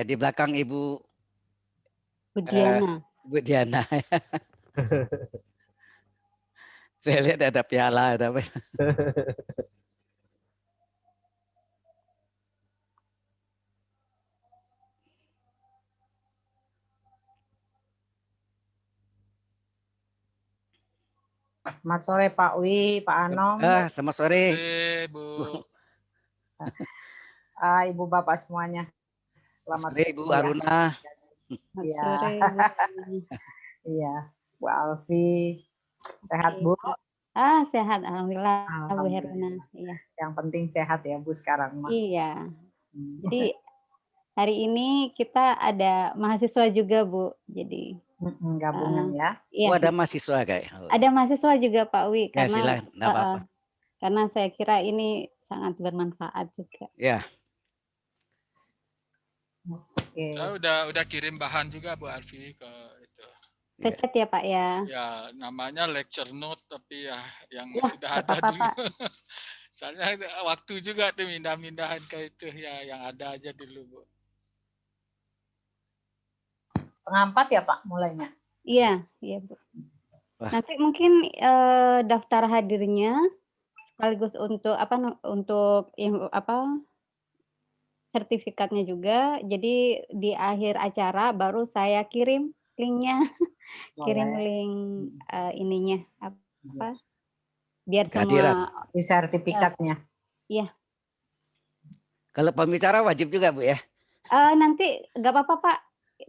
di belakang Ibu Bu Diana. Bu Diana. Saya lihat ada piala, ada apa. Selamat sore Pak Wi, Pak Anom. Selamat sore. Bu. Ibu Bapak semuanya. Selamat sore Ibu Aruna. Iya. Sore, Iya, Bu Alfi. Sehat Bu? Sehat, alhamdulillah, Bu Heruna. Iya. Yang penting sehat ya Bu sekarang mah. Iya. Jadi hari ini kita ada mahasiswa juga Bu. Jadi gabungan ya. Iya. Ada mahasiswa kayak. Ada mahasiswa juga Pak Wi Ya, silakan, enggak apa-apa. Karena saya kira ini sangat bermanfaat juga. Ya. Oke. Saya udah kirim bahan juga Bu Alfi ke itu. Ke chat ya Pak ya. Ya, namanya lecture note tapi ya yang Ya, sudah ada dulu. Soalnya waktu juga tuh mindah-mindahan ke itu ya yang ada aja dulu Bu. 3:30 ya Pak mulainya? Iya Bu. Nanti mungkin daftar hadirnya sekaligus untuk sertifikatnya juga. Jadi di akhir acara baru saya kirim linknya, kirim link ininya apa? Biar semua di sertifikatnya. Iya. Kalau pembicara wajib juga Bu ya? Nanti nggak apa-apa Pak.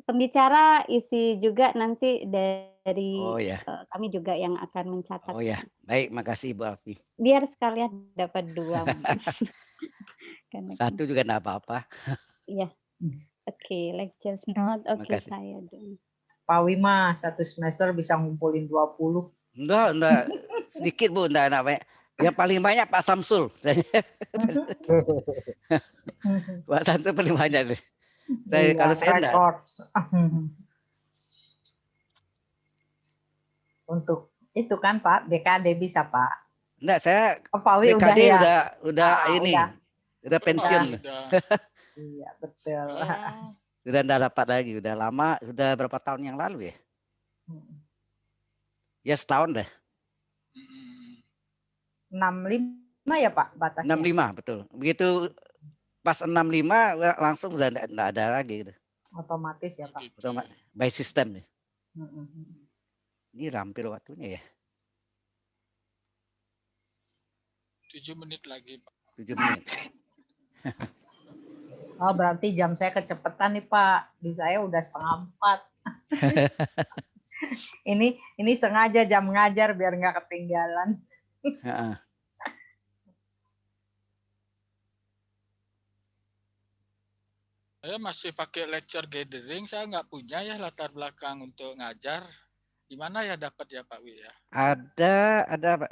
Pembicara isi juga nanti dari kami juga yang akan mencatat. Oh ya, baik, makasih Bu Alfi. Biar sekalian dapat 2. Satu juga enggak apa-apa. Iya. Oke, lecture note. Oke, saya dong. Pak Wima 1 semester bisa ngumpulin 20. Enggak. Sedikit Bu, enggak banyak. Yang paling banyak Pak Samsul. Pak Samsul paling banyak nih. Kalau saya enggak. Untuk itu kan Pak, BKD bisa Pak. Enggak, saya Pak Wi BKD udah ini. Udah. Udah pensiun. Iya, betul. Sudah enggak dapat lagi, udah lama, sudah berapa tahun yang lalu ya? Ya setahun deh. 65 ya Pak batasnya? 65 betul. Begitu pas 65 langsung udah enggak ada lagi gitu. Otomatis ya Pak. Otomatis by system nih. Ini hampir waktunya ya. 7 menit lagi Pak. 7 menit. Oh berarti jam saya kecepatan nih Pak. Di saya udah 3:30. Ini sengaja jam ngajar biar nggak ketinggalan. Saya masih pakai lecture gathering, saya nggak punya ya latar belakang untuk ngajar. Gimana ya dapat ya Pak Wi ya? Ada Pak.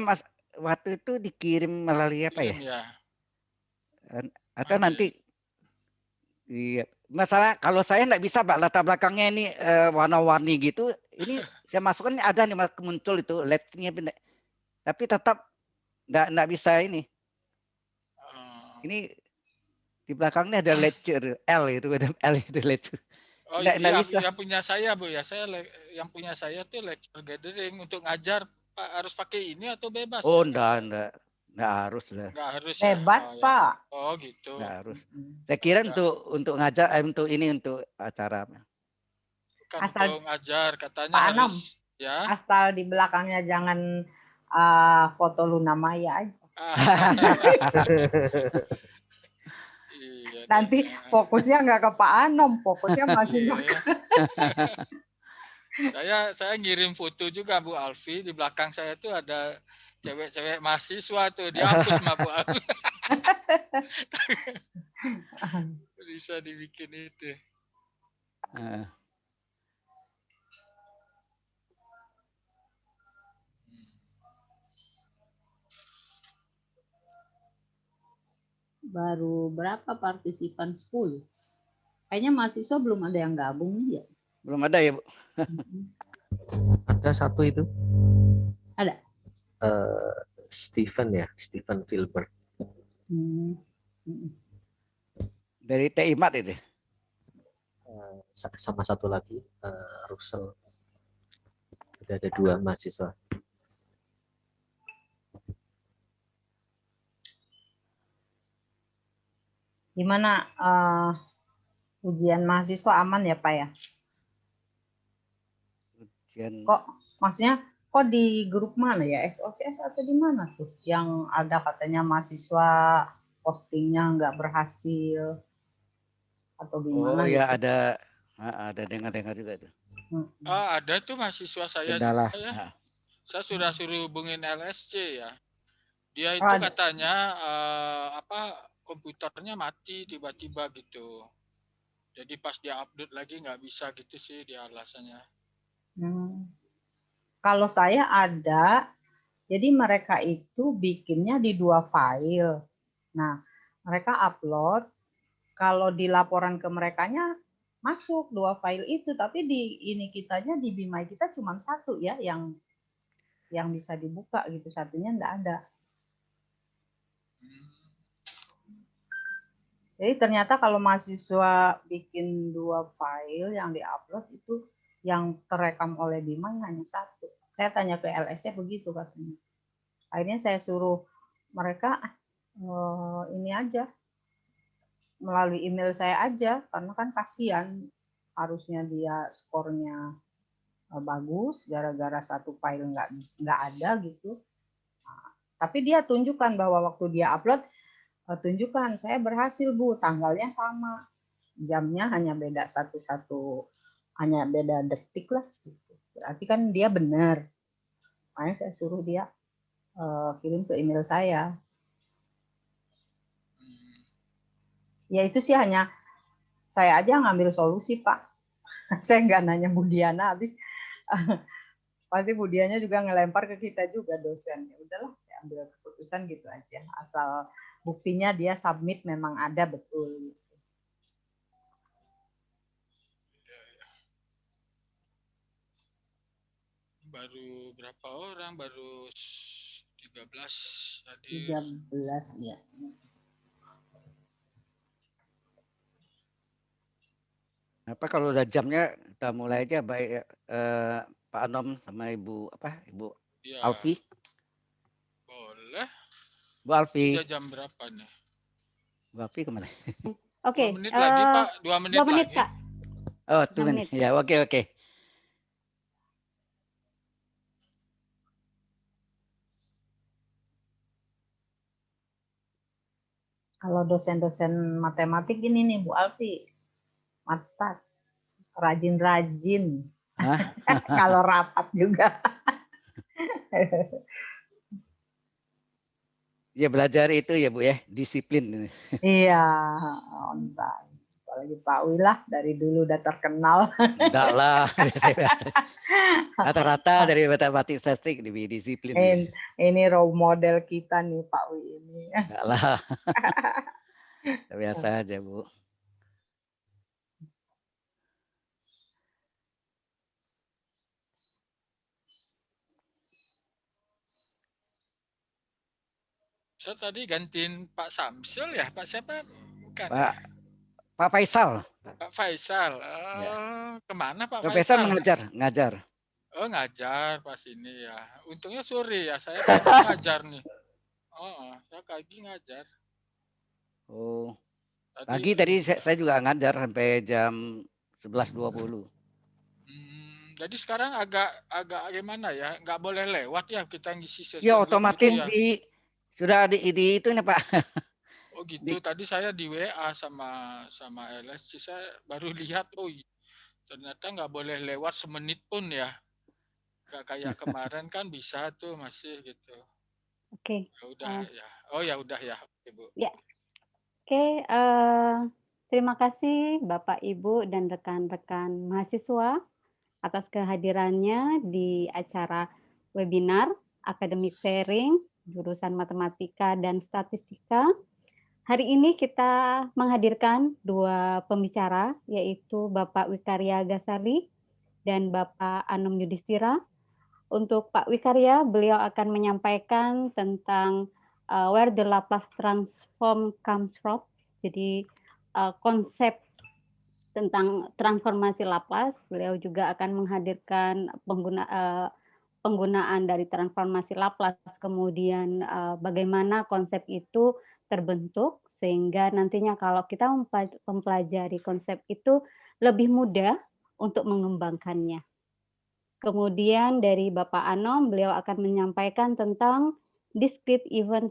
Mas waktu itu dikirim melalui apa ya? Atau nanti iya. Masalah kalau saya nggak bisa Pak, latar belakangnya ini warna-warni gitu. Ini saya masukkan ada nih muncul itu LED-nya, tapi tetap nggak bisa ini. Ini di belakangnya ada lecture L itu, ada L itu lecture. Oh iya, yang punya saya Bu ya, yang punya saya tuh lecture gathering untuk ngajar Pak harus pakai ini atau bebas? Oh enggak harus lah. Enggak harus. Bebas ya? Pak. Oh gitu. Enggak harus. Saya kira untuk ngajar untuk ini untuk acara. Bukan untuk ngajar katanya Pak harus Anom, ya. Asal di belakangnya jangan foto Luna Maya aja. Nanti fokusnya nggak ke Pak Anom, fokusnya mahasiswa. Saya ngirim foto juga Bu Alfi, di belakang saya tuh ada cewek-cewek mahasiswa tuh, dihapus sama Bu Alfi. Bisa dibikin itu. Baru berapa partisipan? 10. Kayaknya mahasiswa belum ada yang gabung nih ya. Belum ada ya Bu? Ada satu itu. Ada. Stephen Filbert. Dari TIMAT itu. sama satu lagi Russell. Udah ada 2 mahasiswa. Gimana ujian mahasiswa aman ya Pak ya? Ujian Kok maksudnya kok di grup mana ya? SOCS atau di mana tuh? Yang ada katanya mahasiswa postingnya nggak berhasil atau oh gimana ya gitu. ada dengar-dengar juga tuh. Ada tuh mahasiswa saya Kendala. juga ya. Nah, Saya sudah suruh hubungin LSC ya. Dia itu Oh, ada. katanya komputernya mati tiba-tiba gitu. Jadi pas dia update lagi nggak bisa gitu sih dia alasannya. Kalau saya ada, jadi mereka itu bikinnya di 2 file. Nah, mereka upload, kalau di laporan ke merekanya masuk 2 file itu, tapi di ini kitanya di Bimai kita cuma 1 ya yang bisa dibuka gitu, satunya enggak ada. Jadi ternyata kalau mahasiswa bikin 2 file yang diupload itu yang terekam oleh Bimai hanya 1. Saya tanya ke LSC begitu katanya. Akhirnya saya suruh mereka ini aja melalui email saya aja, karena kan kasihan harusnya dia skornya bagus gara-gara 1 file nggak ada gitu. Nah, tapi dia tunjukkan bahwa waktu dia upload tunjukkan saya berhasil Bu, tanggalnya sama, jamnya hanya beda hanya beda detik lah gitu. Berarti kan dia benar. Makanya saya suruh dia kirim ke email saya. Ya itu sih hanya saya aja ngambil solusi Pak. Saya nggak nanya Bu Diana, habis pasti Bu Diana juga ngelempar ke kita juga dosen. Ya udahlah saya ambil keputusan gitu aja. Asal buktinya dia submit memang ada betul. Baru berapa orang? Baru 13 tadi. 13 ya. Apa kalau udah jamnya kita mulai aja baik Pak Anom sama Ibu Ya, Alfi. boleh. Bu Alfi. Udah jam berapa nih? Bu Alfi kemana? Oke. 2 menit lagi Pak, 2 menit 2 menit lagi. Kak. Oh, 2 2 menit. menit. Ya, oke. Kalau dosen-dosen matematik ini nih Bu Alfi, Matstat, rajin-rajin. Kalau rapat juga. Ya belajar itu ya Bu ya, disiplin. Iya, on time. Apalagi Pak Wilah dari dulu udah terkenal. Enggak lah, rata-rata dari matematik statistik lebih disiplin. Ini role model kita nih Pak Wi ini. Enggak lah. Biasa aja Bu. Saya tadi gantiin Pak Samsul ya, Pak siapa? Bukan Pak ya? Pak Faisal. Pak Faisal. Ya. Kemana Pak Pak Faisal Faisal? ngajar. Oh ngajar pas ini ya. Untungnya sore ya, saya pagi ngajar nih. Saya pagi ngajar. Oh. Pagi tadi saya juga ngajar sampai jam 11.20. Jadi sekarang agak gimana ya? Nggak boleh lewat ya kita ngisi sesi. Ya otomatis gitu ya. sudah di itu nih Pak. Oh gitu. Tadi saya di WA sama LSC, saya baru lihat. Oh ternyata nggak boleh lewat semenit pun ya. Nggak kayak kemarin kan bisa tuh masih gitu. Oke. Ya udah ya. Oh ya udah ya, Ibu. Ya. Oke, terima kasih Bapak Ibu dan rekan-rekan mahasiswa atas kehadirannya di acara webinar Academic Sharing jurusan Matematika dan Statistika. Hari ini kita menghadirkan 2 pembicara, yaitu Bapak Wikarya Ghazali dan Bapak Anom Yudhistira. Untuk Pak Wikarya, beliau akan menyampaikan tentang where the Laplace transform comes from. Jadi konsep tentang transformasi Laplace. Beliau juga akan menghadirkan penggunaan dari transformasi Laplace, kemudian bagaimana konsep itu terbentuk, sehingga nantinya kalau kita mempelajari konsep itu lebih mudah untuk mengembangkannya. Kemudian dari Bapak Anom, beliau akan menyampaikan tentang discrete event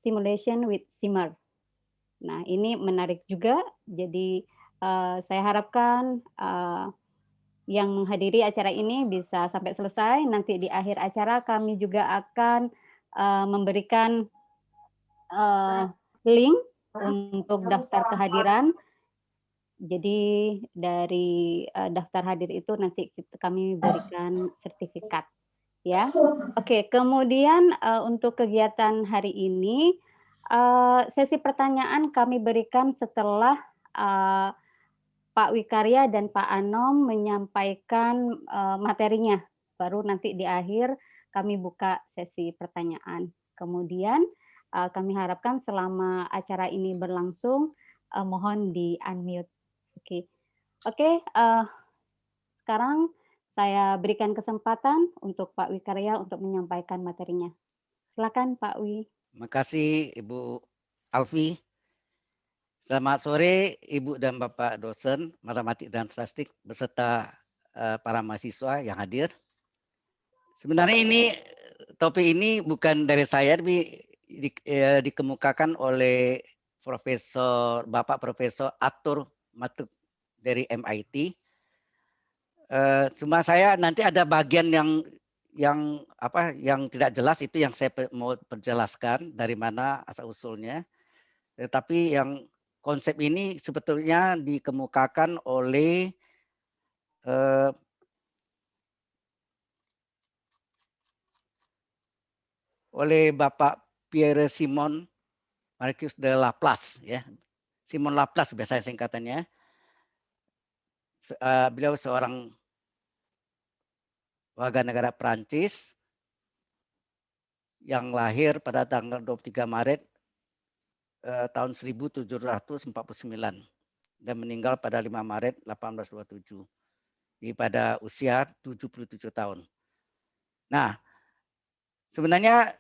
simulation with Simmer. Nah, ini menarik juga. Jadi saya harapkan yang menghadiri acara ini bisa sampai selesai. Nanti di akhir acara kami juga akan memberikan link untuk daftar kehadiran. Jadi dari daftar hadir itu nanti kami berikan sertifikat, ya. Oke, kemudian untuk kegiatan hari ini, sesi pertanyaan kami berikan setelah Pak Wikarya dan Pak Anom menyampaikan materinya. Baru nanti di akhir kami buka sesi pertanyaan. Kemudian kami harapkan selama acara ini berlangsung, mohon di-unmute. Oke, sekarang saya berikan kesempatan untuk Pak Wikarya untuk menyampaikan materinya. Silakan Pak Wi. Terima kasih Ibu Alfi. Selamat sore Ibu dan Bapak dosen matematik dan statistik beserta para mahasiswa yang hadir. Sebenarnya ini topik ini bukan dari saya, tapi dikemukakan oleh Bapak Profesor Arthur Matuk dari MIT. Cuma saya nanti ada bagian yang tidak jelas, itu yang saya mau perjelaskan dari mana asal usulnya. Tetapi yang konsep ini sebetulnya dikemukakan oleh Bapak Pierre-Simon Marquis de Laplace, ya. Simon Laplace biasa singkatannya. Beliau seorang warga negara Prancis yang lahir pada tanggal 23 Maret tahun 1749 dan meninggal pada 5 Maret 1827 pada usia 77 tahun. Nah, sebenarnya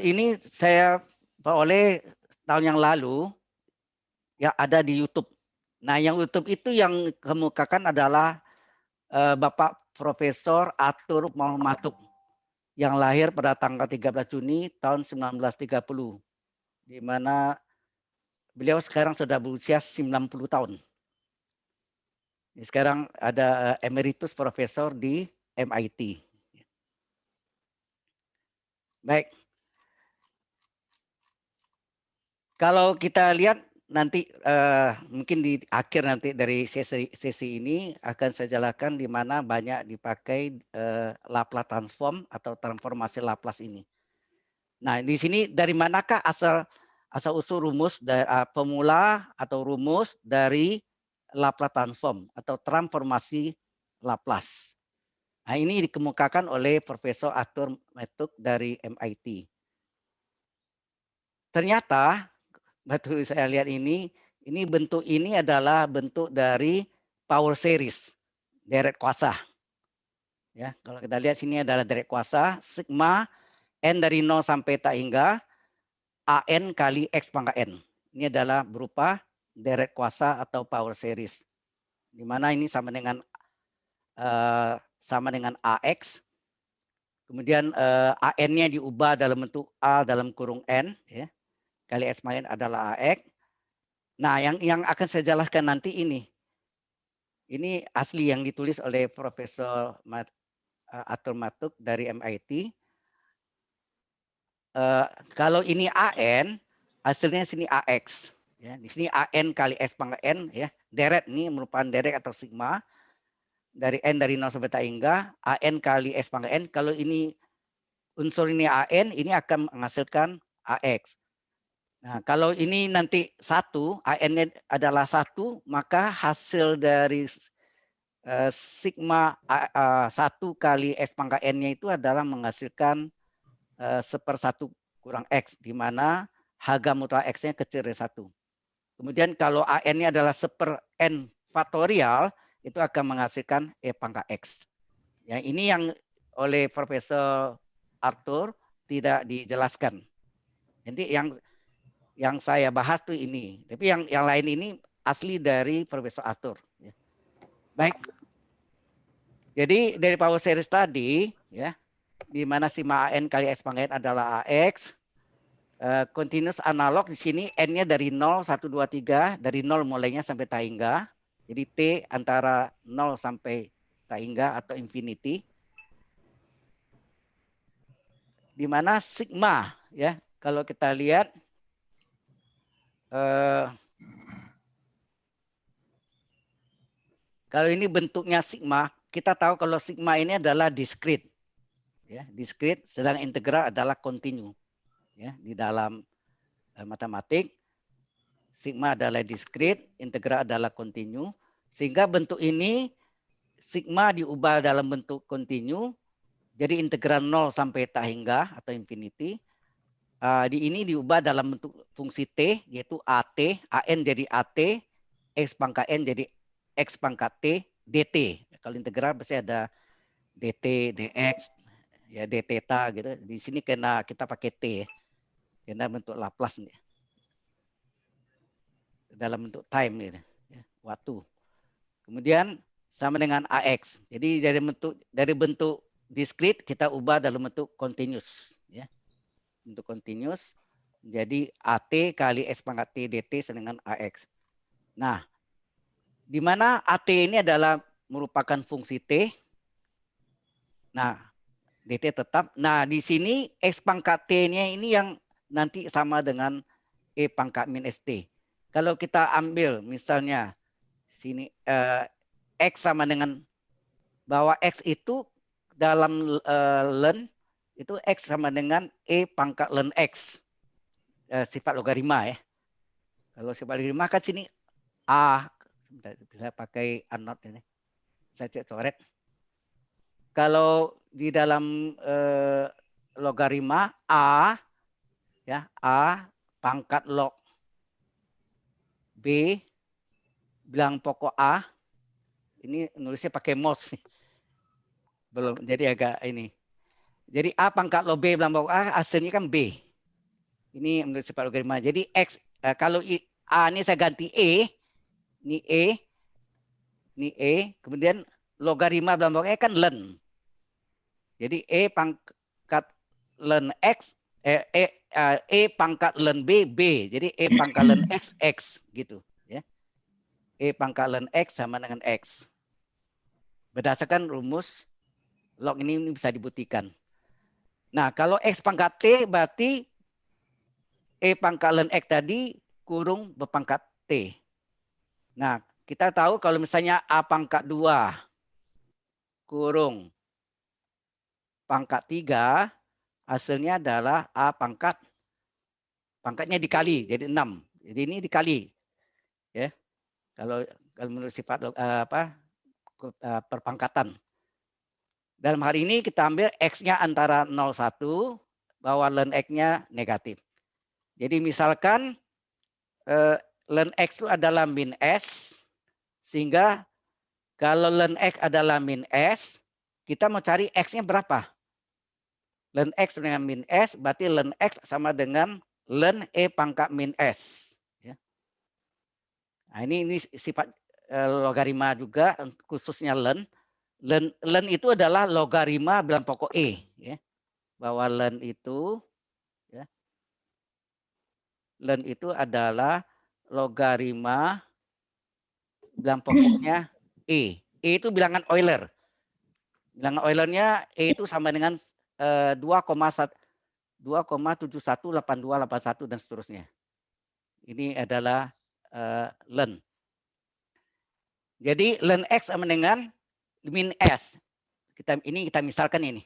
ini saya peroleh tahun yang lalu, ya, ada di YouTube. Nah, yang YouTube itu yang kemukakan adalah Bapak Profesor Arthur Matuk yang lahir pada tanggal 13 Juni tahun 1930, di mana beliau sekarang sudah berusia 90 tahun. Sekarang ada emeritus profesor di MIT. Baik. Kalau kita lihat nanti mungkin di akhir nanti dari sesi ini akan saya jelaskan di mana banyak dipakai Laplace transform atau transformasi Laplace ini. Nah, di sini dari manakah asal usul rumus pemula atau rumus dari Laplace transform atau transformasi Laplace. Nah, ini dikemukakan oleh Profesor Arthur Matuk dari MIT. Ternyata waktu saya lihat ini bentuk ini adalah bentuk dari power series, deret kuasa. Ya, kalau kita lihat sini adalah deret kuasa sigma n dari 0 sampai tak hingga an kali x pangkat n. Ini adalah berupa deret kuasa atau power series, di mana ini sama dengan ax. Kemudian an-nya diubah dalam bentuk a dalam kurung n, ya, kali x pangkat n adalah ax. Nah, yang akan saya jelaskan nanti ini asli yang ditulis oleh Profesor Arthur Matuk dari MIT. Kalau ini an, hasilnya sini ax. Ya, di sini an kali x pangkat n, ya, deret ini merupakan deret atau sigma dari n dari 0 sampai tak hingga an kali x pangkat n. Kalau ini unsur ini an, ini akan menghasilkan ax. Nah, kalau ini nanti 1, an-nya adalah 1, maka hasil dari sigma 1 kali x pangkat n-nya itu adalah menghasilkan 1/1 kurang x, di mana harga mutlak x-nya kecil dari 1. Kemudian kalau an-nya adalah 1/n faktorial itu akan menghasilkan E pangkat X. Ya, ini yang oleh Profesor Arthur tidak dijelaskan. Nanti yang saya bahas tuh ini. Tapi yang lain ini asli dari Profesor Arthur. Ya. Baik. Jadi dari power series tadi, ya, di mana sigma AN kali X pangkat N adalah AX. Continuous analog di sini N-nya dari 0, 1, 2, 3. Dari 0 mulainya sampai tak hingga. Jadi T antara 0 sampai tak hingga atau infinity. Di mana sigma, ya, kalau kita lihat kalau ini bentuknya sigma, kita tahu kalau sigma ini adalah discrete. Ya, discrete, sedang integral adalah continue. Ya, di dalam matematik, sigma adalah discrete, integral adalah continue. Sehingga bentuk ini, sigma diubah dalam bentuk continue, jadi integral 0 sampai tak hingga atau infinity. Di ini diubah dalam bentuk fungsi T, yaitu AT, AN jadi AT, X pangkat N jadi X pangkat T, DT. Kalau integral pasti ada DT, DX, ya D theta gitu. Di sini kena kita pakai T, karena bentuk Laplace nih. Dalam bentuk time gitu, ya, waktu. Kemudian sama dengan AX. Jadi dari bentuk discrete kita ubah dalam bentuk continuous, ya. Bentuk continuous. Jadi AT kali X pangkat T DT sama dengan AX. Nah, di mana AT ini adalah merupakan fungsi T. Nah, DT tetap. Nah, di sini X pangkat T-nya ini yang nanti sama dengan E pangkat min ST. Kalau kita ambil misalnya sini X sama dengan bahwa X itu dalam ln itu X sama dengan E pangkat ln X. Sifat logarima ya. Kalau sifat logarima kan sini A, bisa pakai anot ini. Saya coret. Kalau di dalam logarima A, ya A pangkat log B bilang pokok A, ini nulisnya pakai mos, belum jadi agak ini. Jadi A pangkat log B bilang pokok A, hasilnya kan B. Ini menurut sifat logarima. Jadi X, kalau A ini saya ganti E, ini E, kemudian logarima dalam pokok E kan ln. Jadi E pangkat ln X, E pangkat ln B, B. Jadi E pangkat ln X, X gitu. Ya. E pangkat ln X sama dengan X. Berdasarkan rumus log ini bisa dibuktikan. Nah, kalau X pangkat T berarti E pangkat ln X tadi kurung berpangkat T. Nah, kita tahu kalau misalnya A pangkat 2 kurung pangkat 3, hasilnya adalah A pangkatnya dikali, jadi 6. Jadi ini dikali. Ya. Kalau menurut sifat perpangkatan. Dalam hal ini kita ambil X-nya antara 0,1, bahwa ln X-nya negatif. Jadi misalkan ln X itu adalah min S, sehingga kalau ln X adalah min S, kita mau cari X-nya berapa? Ln X dengan min S, berarti ln X sama dengan ln E pangkat min S. Ya. Nah, ini sifat logarima juga, khususnya ln. Ln itu adalah logarima bilang pokok E. Ya. Bahwa ln itu, ya, ln itu adalah logarima bilang pokoknya E. E itu bilangan Euler. Bilangan Eulernya E itu sama dengan 2,718281 dan seterusnya. Ini adalah ln. Jadi ln X sama dengan min S. Kita misalkan ini.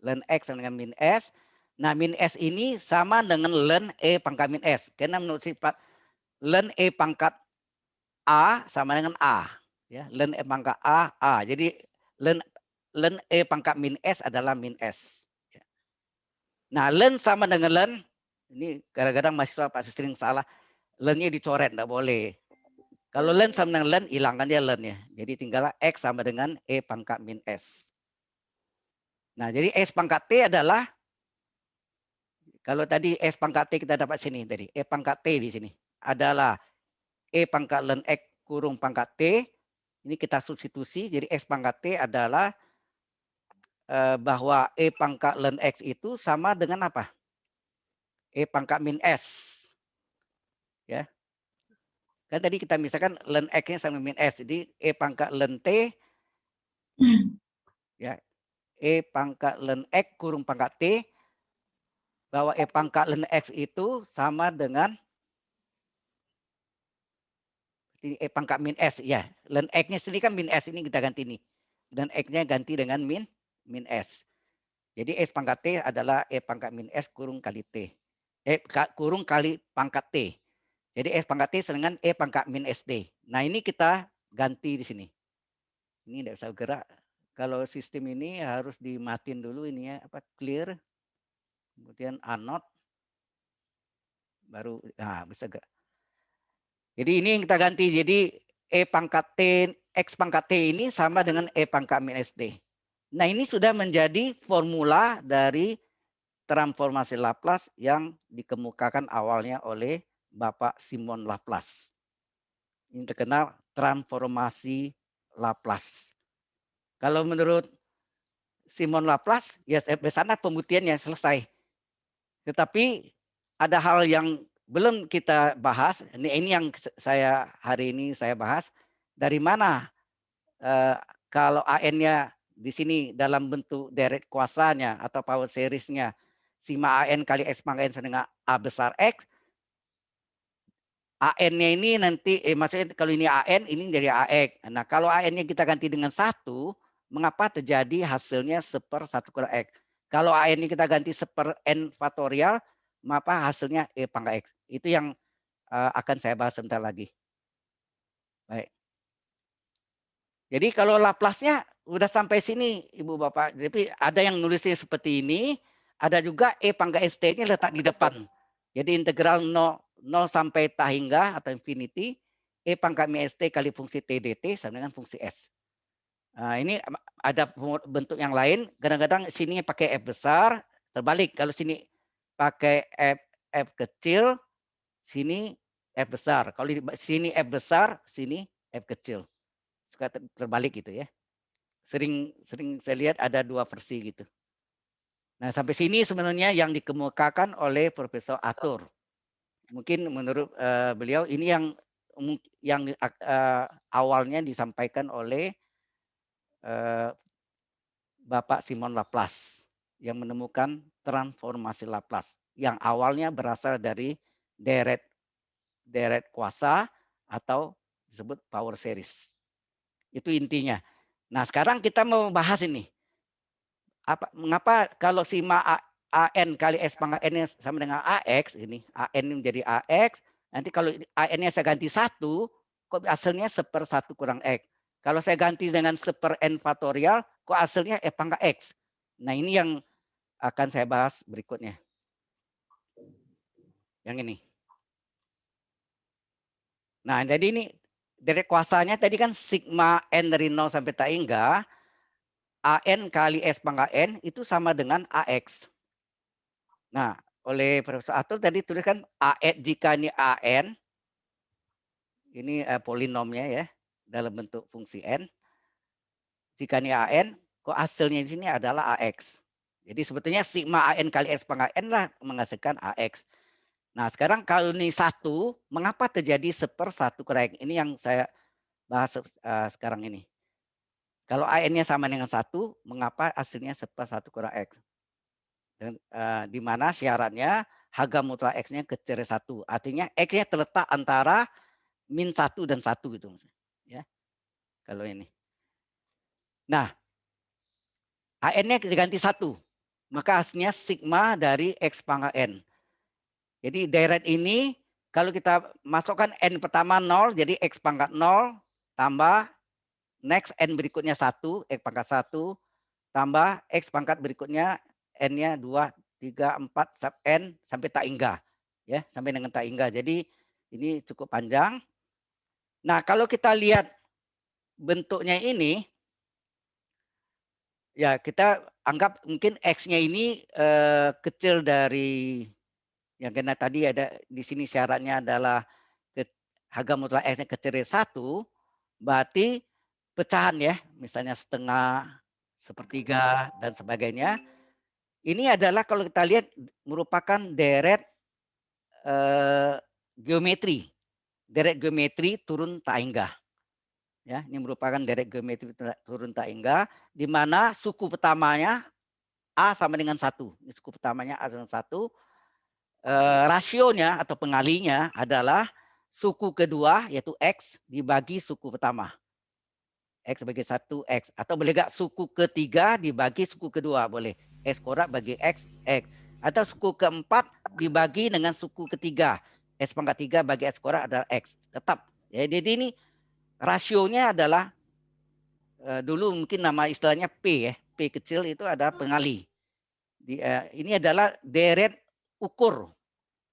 Ln X sama dengan min S. Nah, min S ini sama dengan ln E pangkat min S. Karena menurut sifat ln E pangkat A sama dengan A. Ya, ln E pangkat A, A. Jadi ln E pangkat min S adalah min S. Nah, ln sama dengan ln, ini kadang-kadang mahasiswa Pak sering salah, ln-nya dicoret, enggak boleh. Kalau len sama dengan len, hilangkan dia len ya. Jadi tinggallah X sama dengan E pangkat min S. Nah, jadi S pangkat T adalah, kalau tadi S pangkat T kita dapat sini tadi, E pangkat T di sini adalah E pangkat len X kurung pangkat T. Ini kita substitusi, jadi S pangkat T adalah bahwa E pangkat len X itu sama dengan apa? E pangkat min S. Ya. Kan tadi kita misalkan len X-nya sama min S. Jadi E pangkat len T, ya, E pangkat len X kurung pangkat T, bahwa E pangkat len X itu sama dengan E pangkat min S. Ya, len X-nya sendiri kan min S, ini kita ganti nih. Dan X-nya ganti dengan min S. Jadi S pangkat T adalah E pangkat min S kurung kali T. Kurung kali pangkat T. Jadi S pangkat T dengan E pangkat min SD. Nah, ini kita ganti di sini. Ini tidak bisa gerak. Kalau sistem ini harus dimatiin dulu ini ya, clear. Kemudian anot. Baru bisa gerak. Jadi ini yang kita ganti. Jadi E pangkat T, X pangkat T ini sama dengan E pangkat min SD. Nah, ini sudah menjadi formula dari transformasi Laplace yang dikemukakan awalnya oleh Bapak Simon Laplace. Ini terkenal transformasi Laplace. Kalau menurut Simon Laplace, ya sampai sana pembuktiannya selesai. Tetapi ada hal yang belum kita bahas. Ini yang hari ini saya bahas. Dari mana kalau AN-nya di sini dalam bentuk deret kuasanya atau power series-nya sigma AN kali X pangkat N sama dengan A besar X. AN-nya ini nanti, maksudnya kalau ini AN, ini jadi AX. Nah, kalau AN-nya kita ganti dengan 1, mengapa terjadi hasilnya 1/1 kurang X? Kalau AN-nya kita ganti 1/n faktorial, mengapa hasilnya E pangkat X? Itu yang akan saya bahas sebentar lagi. Baik. Jadi kalau Laplace-nya udah sampai sini, Ibu Bapak. Jadi ada yang nulisnya seperti ini, ada juga E pangkat ST-nya letak di depan. Jadi integral 0 sampai t hingga atau infinity, E pangkat min ST kali fungsi T dt sama dengan fungsi S. Nah, ini ada bentuk yang lain. Kadang-kadang sini pakai F besar, terbalik. Kalau sini pakai F kecil, sini F besar. Kalau di sini F besar, sini F kecil. Suka terbalik gitu ya. Sering saya lihat ada dua versi gitu. Nah, sampai sini sebenarnya yang dikemukakan oleh Profesor Arthur. Mungkin menurut beliau ini yang awalnya disampaikan oleh Bapak Simon Laplace yang menemukan transformasi Laplace yang awalnya berasal dari deret kuasa atau disebut power series. Itu intinya. Nah, sekarang kita mau bahas ini. Mengapa kalau sigma AN kali S pangkat N sama dengan AX, ini AN menjadi AX, nanti kalau AN-nya saya ganti 1, kok hasilnya 1/1 kurang X. Kalau saya ganti dengan 1/n faktorial, kok hasilnya F pangkat X. Nah, ini yang akan saya bahas berikutnya. Yang ini. Nah, jadi ini dari kuasanya tadi kan sigma N dari 0 sampai tak hingga, AN kali S pangkat N itu sama dengan AX. Nah, oleh Profesor Arthur tadi tuliskan jika ini AN, ini polinomnya ya, dalam bentuk fungsi N. Jika ini AN, kok hasilnya di sini adalah AX. Jadi sebetulnya sigma AN kali S pangkat N lah menghasilkan AX. Nah, sekarang kalau ini 1, mengapa terjadi 1/1 kurang X? Ini yang saya bahas sekarang ini. Kalau AN-nya sama dengan 1, mengapa hasilnya 1/1 kurang X? Dan, di mana syaratnya harga mutlak X-nya kecil dari 1. Artinya X-nya terletak antara min 1 dan 1 gitu. Ya, kalau ini. Nah, AN-nya diganti 1. Maka hasilnya sigma dari X pangkat N. Jadi deret ini kalau kita masukkan N pertama 0, jadi X pangkat 0 tambah next N berikutnya 1, X pangkat 1 tambah X pangkat berikutnya N-nya 2, 3, 4, sub N sampai tak hingga. Ya, sampai dengan tak hingga. Jadi ini cukup panjang. Nah, kalau kita lihat bentuknya ini, ya kita anggap mungkin X-nya ini kecil dari yang karena tadi ada di sini syaratnya adalah harga mutlak X-nya kecil dari 1, berarti pecahan ya, misalnya setengah, sepertiga, dan sebagainya. Ini adalah kalau kita lihat merupakan deret geometri. Deret geometri turun tak hingga. Ya, ini merupakan deret geometri turun tak hingga, di mana suku pertamanya A sama dengan 1. Ini suku pertamanya A dengan 1. Rasionya atau pengalinya adalah suku kedua yaitu X dibagi suku pertama. X bagi 1 X. Atau boleh gak suku ketiga dibagi suku kedua. Boleh. X kuadrat bagi X, X. Atau suku keempat dibagi dengan suku ketiga. X pangkat 3 bagi X kuadrat adalah X. Tetap. Ya, jadi ini rasionya adalah dulu mungkin nama istilahnya P ya. P kecil itu adalah pengali. Ini adalah deret ukur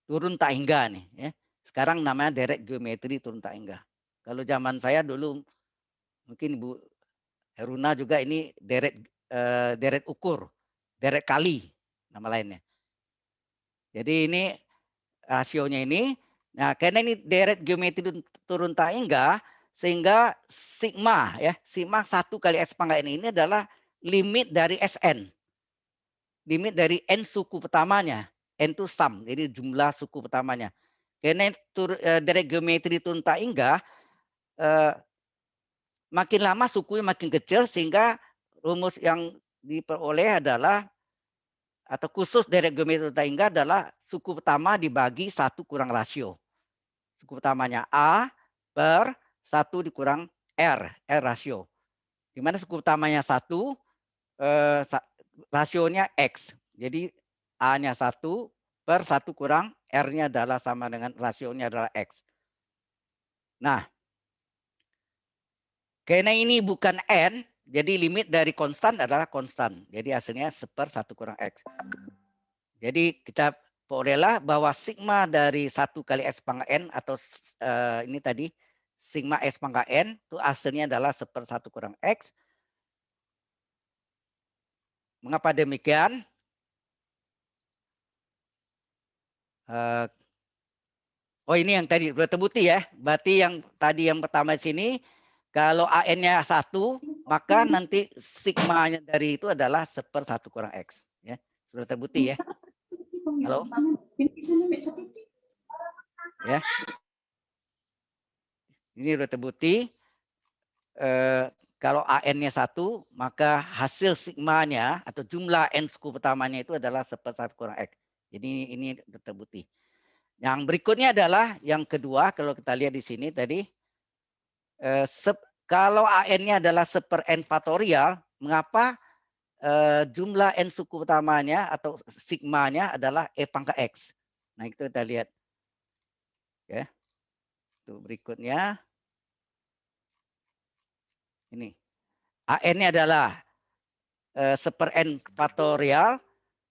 turun tak hingga nih. Ya. Sekarang namanya deret geometri turun tak hingga. Kalau zaman saya dulu mungkin Bu Heruna juga ini deret ukur, deret kali nama lainnya. Jadi ini rasionya ini. Nah, karena ini deret geometri turun tak hingga, sehingga sigma ya, sigma 1 kali S pangkat N ini adalah limit dari Sn. Limit dari N suku pertamanya. N itu sum, jadi jumlah suku pertamanya. Karena deret geometri turun tak hingga, makin lama sukunya makin kecil sehingga rumus yang diperoleh adalah atau khusus deret geometri turun tak hingga adalah suku pertama dibagi 1 kurang rasio. Suku pertamanya A per 1 dikurang R rasio. Di mana suku pertamanya 1, rasionya X. Jadi A-nya 1 per 1 kurang R-nya adalah sama dengan rasionya adalah X. Nah, karena ini bukan N, jadi limit dari konstan adalah konstan. Jadi hasilnya 1/1 kurang X. Jadi kita perolehlah bahwa sigma dari 1 kali S pangkat N atau ini tadi sigma S pangkat N itu hasilnya adalah 1/1 kurang X. Mengapa demikian? Oh ini yang tadi sudah terbukti ya. Berarti yang tadi yang pertama di sini kalau AN-nya 1, maka nanti sigmanya dari itu adalah 1/1 kurang X. Ya, sudah terbukti ya. Halo? Ya. Ini sudah terbukti. Kalau AN-nya 1, maka hasil sigmanya atau jumlah N suku pertamanya itu adalah 1/1 kurang X. Jadi ini sudah terbukti. Yang berikutnya adalah yang kedua, kalau kita lihat di sini tadi, kalau AN-nya adalah 1/n faktorial, mengapa jumlah N suku pertamanya atau sigmanya adalah E pangkat X. Nah itu kita lihat. Ya. Itu berikutnya. Ini. AN-nya adalah 1/n faktorial.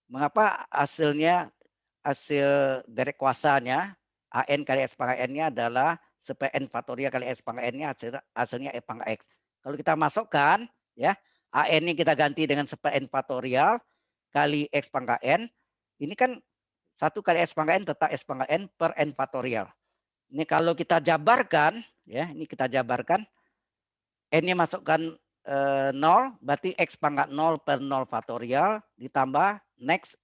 Mengapa hasilnya, hasil dari kuasanya, AN kali S pangkat N-nya adalah 1/n faktorial kali S pangkat N-nya hasilnya E pangkat X. Kalau kita masukkan, ya, AN-nya kita ganti dengan 1/n faktorial kali X pangkat N. Ini kan 1 kali S pangkat N tetap S pangkat N per N faktorial. Ini kalau kita jabarkan, ya, ini kita jabarkan, N-nya masukkan 0, berarti X pangkat 0 per 0 faktorial, ditambah next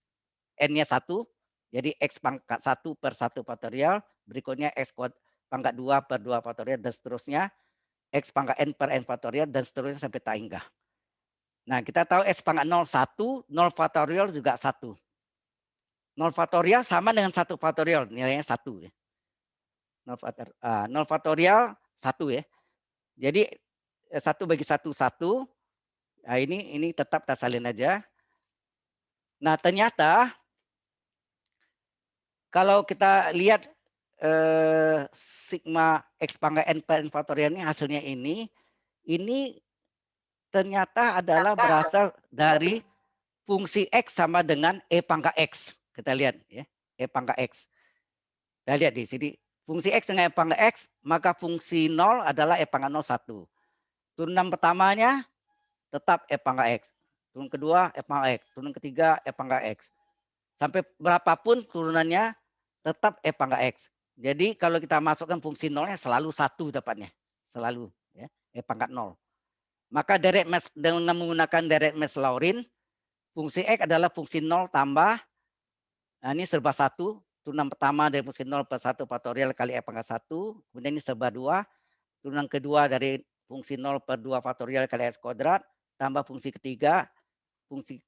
N-nya 1, jadi X pangkat 1 per 1 faktorial, berikutnya X pangkat 2 per 2 faktorial, dan seterusnya, X pangkat N per N faktorial, dan seterusnya sampai tak hingga. Nah, kita tahu X pangkat 0, 1, 0 faktorial juga 1. 0 faktorial sama dengan 1 faktorial, nilainya 1. Ya. 0 faktorial 1 ya. Jadi 1 bagi 1, 1. Nah, ini tetap kita salin aja. Nah, ternyata kalau kita lihat sigma X pangkat N per N faktorial ini hasilnya ini ternyata adalah berasal dari fungsi X sama dengan E pangkat X. Kita lihat ya, E pangkat X. Kita lihat di sini fungsi X dengan E pangkat X, maka fungsi 0 adalah E pangkat 0 1. Turunan pertamanya tetap E pangkat X. Turunan kedua E pangkat X. Turunan ketiga E pangkat X. Sampai berapapun turunannya tetap E pangkat X. Jadi kalau kita masukkan fungsi 0-nya selalu 1 dapatnya. Selalu. Ya, E pangkat 0. Maka direct match dengan menggunakan direct match Laurent, fungsi X adalah fungsi 0 tambah, nah ini serba 1, turunan pertama dari fungsi 0 per 1 faktorial kali E pangkat 1, kemudian ini serba 2, turunan kedua dari fungsi 0 per 2 faktorial kali X kuadrat, tambah fungsi ketiga, fungsi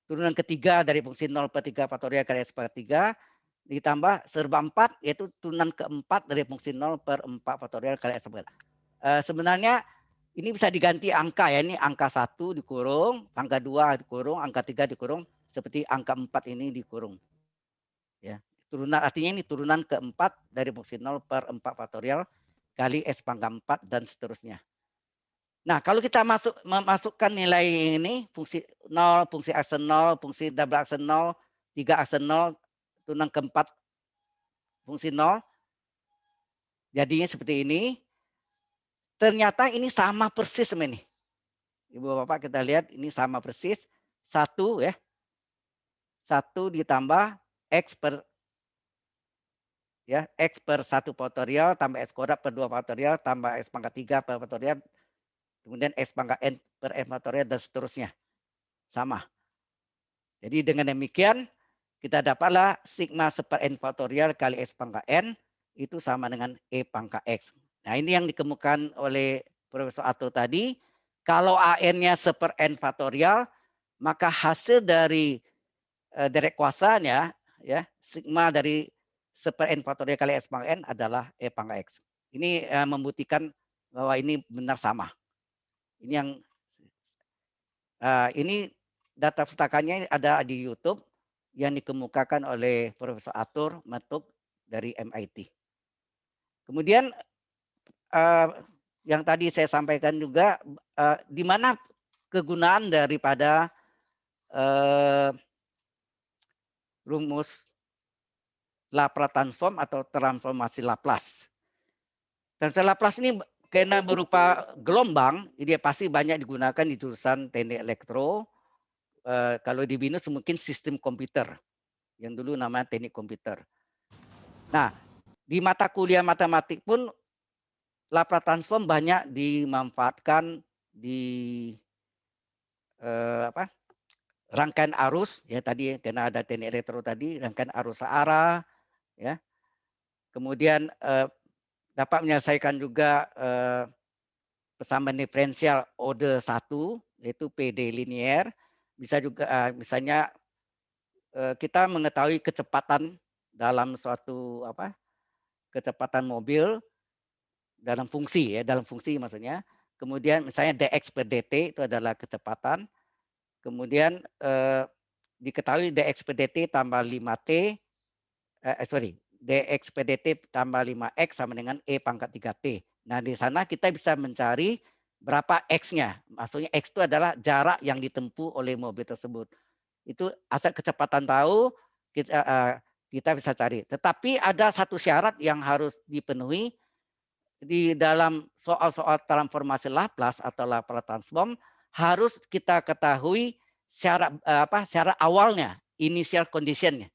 turunan ketiga dari fungsi 0 per 3 faktorial kali X per 3, ditambah serba 4, yaitu turunan keempat dari fungsi 0 per 4 faktorial kali X per 3. Sebenarnya ini bisa diganti angka ya, ini angka 1 dikurung, angka 2 dikurung, angka 3 dikurung, seperti angka 4 ini dikurung. Ya, turunan artinya ini turunan keempat dari fungsi 0 per 4 faktorial kali S pangkat 4 dan seterusnya. Nah, kalau kita memasukkan nilai ini, fungsi 0, fungsi aksen 0, fungsi double aksen 0, 3 aksen 0, turunan keempat fungsi 0, jadinya seperti ini. Ternyata ini sama persis sama ini. Ibu Bapak kita lihat ini sama persis. 1 ya. 1 ditambah X per ya, X per 1 faktorial tambah X kuadrat per 2 faktorial tambah X pangkat 3 per faktorial. Kemudian X pangkat N per N faktorial dan seterusnya. Sama. Jadi dengan demikian kita dapatlah sigma seper N faktorial kali X pangkat N itu sama dengan E pangkat X. Nah ini yang dikemukakan oleh Profesor Ato tadi. Kalau AN-nya seper N faktorial, maka hasil dari direct kuasanya ya sigma dari seper N faktorial kali X pangkat N adalah E pangkat X. Ini membuktikan bahwa ini benar sama. Ini yang ini data pustakaannya ada di YouTube yang dikemukakan oleh Profesor Atur Matub dari MIT. Kemudian yang tadi saya sampaikan juga di mana kegunaan daripada rumus Laplace transform atau transformasi Laplace. Transformasi Laplace ini karena berupa gelombang, dia pasti banyak digunakan di jurusan teknik elektro. Kalau di BINUS mungkin sistem komputer, yang dulu namanya teknik komputer. Nah, di mata kuliah matematik pun Laplace transform banyak dimanfaatkan di rangkaian arus ya tadi karena ada teknik elektro tadi, rangkaian arus searah ya. Kemudian dapat menyelesaikan juga persamaan diferensial order 1 yaitu PD linier. Bisa juga misalnya kita mengetahui kecepatan dalam suatu kecepatan mobil dalam fungsi ya, dalam fungsi maksudnya. Kemudian misalnya dx per dt itu adalah kecepatan. Kemudian diketahui dx per dt tambah 5t dx per dt tambah 5x sama dengan e pangkat 3t. Nah, di sana kita bisa mencari berapa x-nya. Maksudnya x itu adalah jarak yang ditempuh oleh mobil tersebut. Itu asal kecepatan tahu kita bisa cari. Tetapi ada satu syarat yang harus dipenuhi di dalam soal-soal transformasi Laplace atau Laplace transform, harus kita ketahui syarat awalnya, initial conditionnya.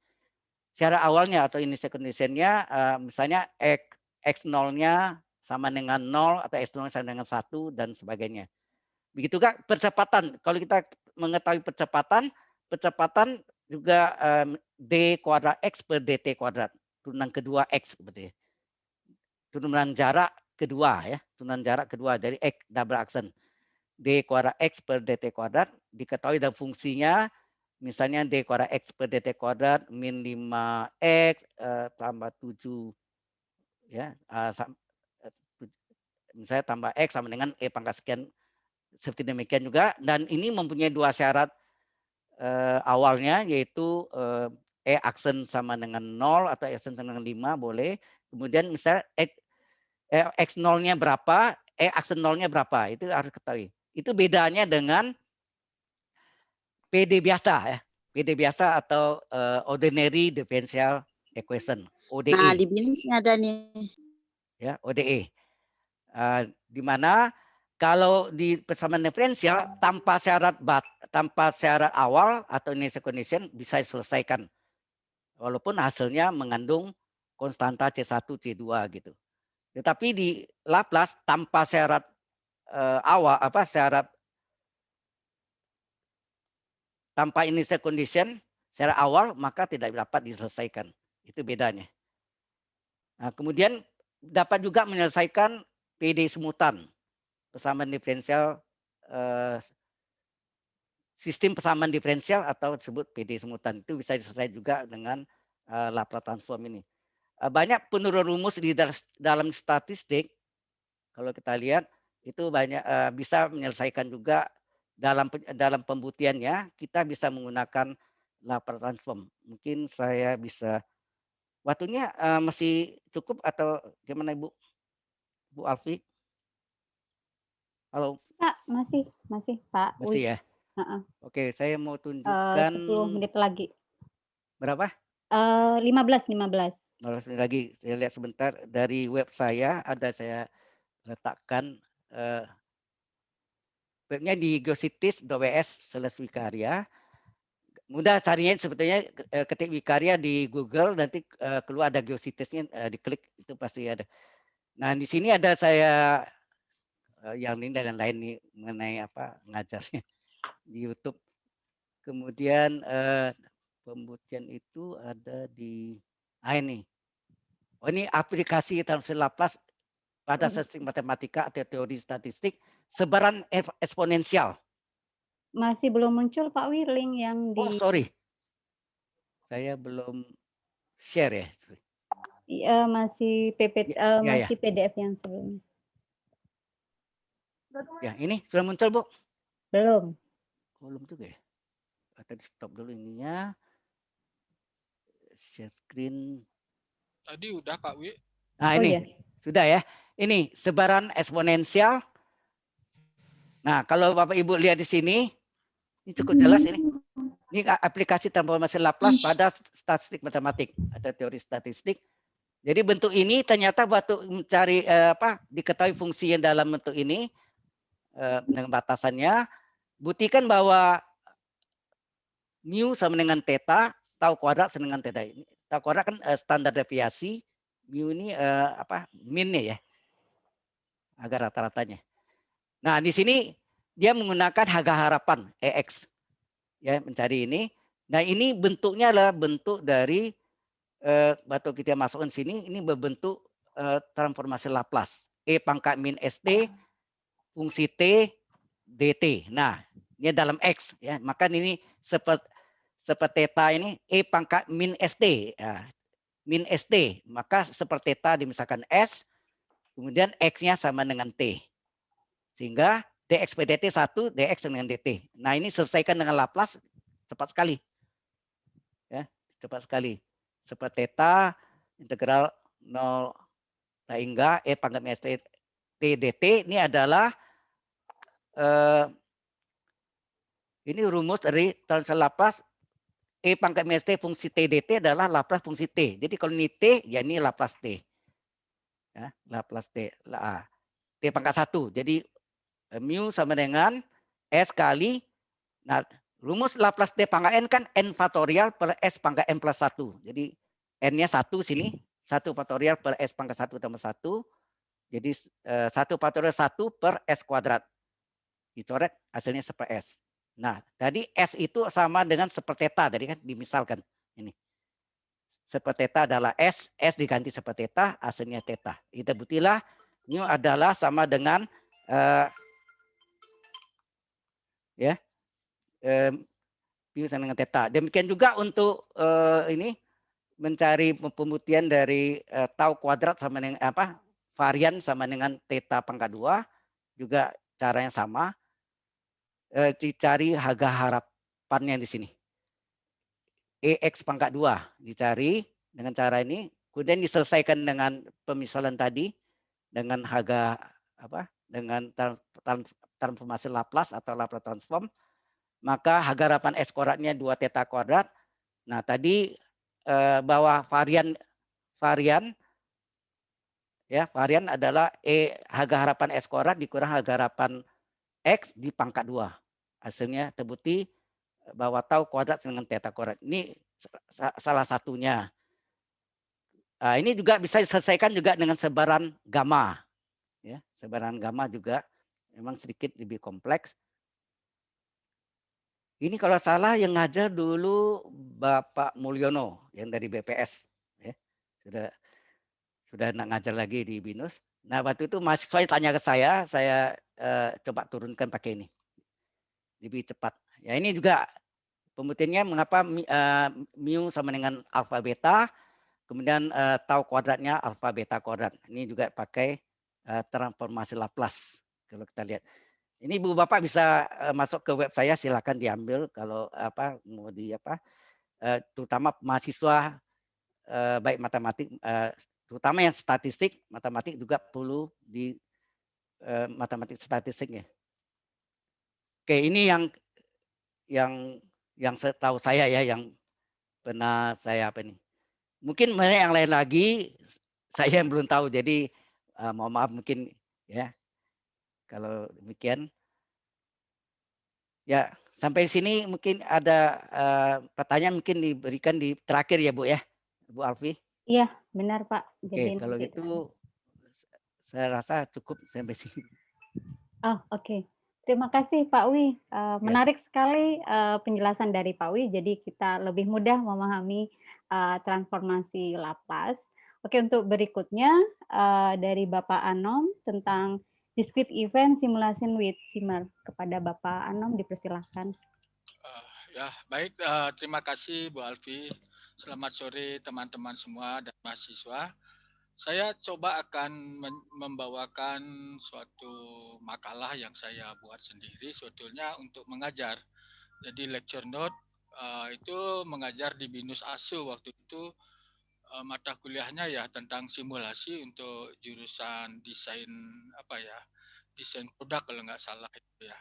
Syarat awalnya atau initial conditionnya misalnya x0-nya sama dengan 0 atau x0-nya sama dengan 1 dan sebagainya. Begitu juga percepatan. Kalau kita mengetahui percepatan juga d kuadrat x per dt kuadrat. Turunan kedua x seperti itu. Turunan jarak kedua ya, turunan jarak kedua dari x double aksen d kuadrat x per dt kuadrat diketahui dan fungsinya misalnya d kuadrat x per dt kuadrat min 5x tambah 7 ya misalnya tambah x sama dengan e pangkat sekian seperti demikian juga, dan ini mempunyai dua syarat awalnya yaitu e aksen sama dengan 0 atau aksen sama dengan 5 boleh. Kemudian misalnya x0-nya berapa, aksen 0-nya berapa, itu harus ketahui. Itu bedanya dengan PD biasa ya. PD biasa atau ordinary differential equation. ODE. Nah, di BINS ada nih. Ya, ODE. Di mana kalau di persamaan diferensial tanpa syarat awal atau initial condition bisa diselesaikan. Walaupun hasilnya mengandung konstanta C1, C2 gitu. Tetapi di Laplace tanpa syarat syarat tanpa initial condition secara awal maka tidak dapat diselesaikan. Itu bedanya. Nah, kemudian dapat juga menyelesaikan PD semutan, persamaan diferensial sistem persamaan diferensial atau disebut PD semutan. Itu bisa diselesaikan juga dengan Laplace transform ini. Banyak penurun rumus di dalam statistik. Kalau kita lihat itu banyak bisa menyelesaikan juga dalam pembuktiannya kita bisa menggunakan Laplace transform. Mungkin saya bisa waktunya masih cukup atau gimana Ibu? Bu Alfi? Halo. Pak, masih Pak. Masih ya. Oke, saya mau tunjukkan 10 menit lagi. Berapa? 15. 15 menit lagi. Saya lihat sebentar dari web saya ada saya letakkan webnya di geocities.ws/Wikaria. Mudah carinya sebetulnya ketik Wikaria di Google nanti keluar ada geocitiesnya diklik itu pasti ada. Nah di sini ada saya yang ini dan lain nih mengenai apa ngajarnya di YouTube. Kemudian pembuktian itu ada di ini. Oh ini aplikasi transfer Laplace pada statistik matematika atau teori statistik sebaran eksponensial. Masih belum muncul Pak Wirling yang di. Oh sorry, saya belum share ya. Masih masih PDF yang sebelumnya. Ya ini sudah muncul Bu? Belum. Belum juga ya. Tadi stop dulu ininya. Share screen. Tadi udah Pak Wi. Nah ini sudah ya. Ini sebaran eksponensial. Nah kalau Bapak Ibu lihat di sini, ini cukup jelas ini. Ini aplikasi transformasi Laplace pada statistik matematik atau teori statistik. Jadi bentuk ini ternyata waktu mencari diketahui fungsi yang dalam bentuk ini dengan batasannya, buktikan bahwa mu sama dengan theta, tau kuadrat sama dengan theta. Tau kuadrat kan standar deviasi, mu ini minnya ya, agar rata-ratanya. Nah di sini dia menggunakan harga harapan EX ya mencari ini. Nah ini bentuknya adalah bentuk dari waktu kita masukkan sini ini berbentuk transformasi Laplace e pangkat min st fungsi t dt. Nah ini dalam x ya maka ini seperti theta ini e pangkat min st ya, min st maka seperti theta misalkan s kemudian x-nya sama dengan t sehingga dx per dt 1 dx dengan dt. Nah ini selesaikan dengan Laplace cepat sekali ya cepat sekali. Seperti theta integral 0 hingga e pangkat min st t dt ini adalah ini rumus dari transfer Laplace e pangkat min st fungsi t dt adalah Laplace fungsi t. Jadi kalau ini t ya ini Laplace t. Ya, Laplace t. T pangkat 1. Jadi mu sama dengan s kali rumus Laplace t pangkat n kan n faktorial per s pangkat n plus 1. Jadi n-nya 1 sini, 1 faktorial per s pangkat 1 tambah 1. Jadi 1 faktorial 1 per s kuadrat. Dicoret hasilnya seper s. Nah, tadi s itu sama dengan seper theta tadi kan dimisalkan ini. Seper theta adalah s diganti seper theta, hasilnya theta. Kita buktilah mu adalah sama dengan mu sama dengan theta. Demikian juga untuk ini mencari pembuktian dari tau kuadrat sama dengan varian sama dengan theta pangkat 2 juga caranya sama. Dicari harga harapannya di sini. EX pangkat 2 dicari dengan cara ini, kemudian diselesaikan dengan pemisalan tadi dengan harga dengan transformasi Laplace atau Laplace transform, maka harga harapan S kuadratnya 2 theta kuadrat. Nah, tadi bahwa varian varian, ya varian adalah harga harapan X kuadrat dikurang harga harapan X di pangkat 2. Hasilnya terbukti bahwa tau kuadrat dengan theta kuadrat. Ini salah satunya. Ini juga bisa diselesaikan juga dengan sebaran gamma. Ya, sebaran gamma juga memang sedikit lebih kompleks. Ini kalau salah yang ngajar dulu Bapak Mulyono yang dari BPS. Ya, sudah nak ngajar lagi di BINUS. Nah, waktu itu mahasiswa tanya ke saya coba turunkan pakai ini. Lebih cepat. Ya, ini juga pembuktiannya mengapa mu sama dengan alfa beta, kemudian tau kuadratnya alfa beta kuadrat. Ini juga pakai transformasi Laplace kalau kita lihat. Ini Ibu Bapak bisa masuk ke web saya, silakan diambil kalau mau terutama mahasiswa baik matematik, terutama yang statistik, matematik juga perlu di matematik statistiknya. Oke, ini yang setahu saya ya, yang pernah saya mungkin banyak yang lain lagi saya yang belum tahu, jadi mohon maaf mungkin ya kalau demikian. Ya, sampai sini mungkin ada pertanyaan mungkin diberikan di terakhir ya Bu ya, Bu Alfi. Iya, benar Pak. Oke, kalau gitu saya rasa cukup sampai sini. Oh, oke. Terima kasih Pak Wi. Menarik sekali penjelasan dari Pak Wi. Jadi kita lebih mudah memahami transformasi Laplace. Oke, untuk berikutnya dari Bapak Anom tentang discrete event simulation with Shimmer. Kepada Bapak Anom dipersilahkan. Ya, baik. Terima kasih Bu Alfi. Selamat sore teman-teman semua dan mahasiswa. Saya coba akan membawakan suatu makalah yang saya buat sendiri sebetulnya untuk mengajar. Jadi lecture note itu mengajar di BINUS ASU waktu itu mata kuliahnya ya tentang simulasi untuk jurusan desain desain produk kalau nggak salah itu ya.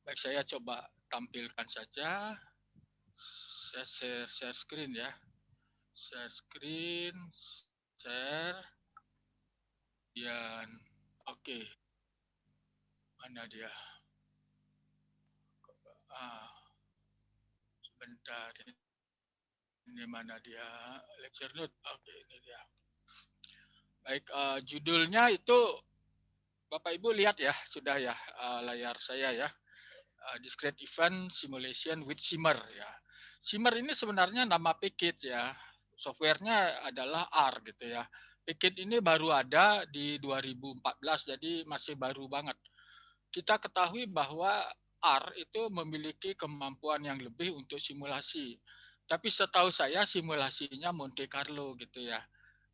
Baik, saya coba tampilkan saja. Saya share screen ya. Share screen, share. Dan oke. Mana dia? Sebentar. Ini mana dia? Lecture note. Oke, ini dia. Baik, judulnya itu Bapak Ibu lihat ya, sudah ya layar saya ya. Discrete Event Simulation with Shimmer ya. Shimmer ini sebenarnya nama package ya. Softwarenya adalah R gitu ya. Package ini baru ada di 2014, jadi masih baru banget. Kita ketahui bahwa R itu memiliki kemampuan yang lebih untuk simulasi. Tapi setahu saya simulasinya Monte Carlo gitu ya.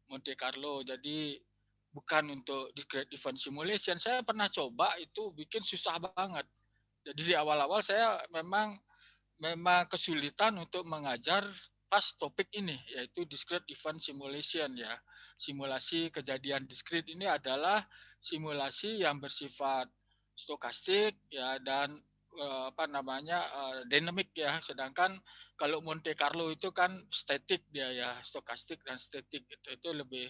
Monte Carlo, jadi bukan untuk discrete event simulation. Saya pernah coba itu bikin susah banget. Jadi di awal-awal saya memang kesulitan untuk mengajar pas topik ini, yaitu discrete event simulation ya. Simulasi kejadian discrete ini adalah simulasi yang bersifat stokastik ya dan dinamik ya. Sedangkan kalau Monte Carlo itu kan statik dia ya, stokastik dan statik itu lebih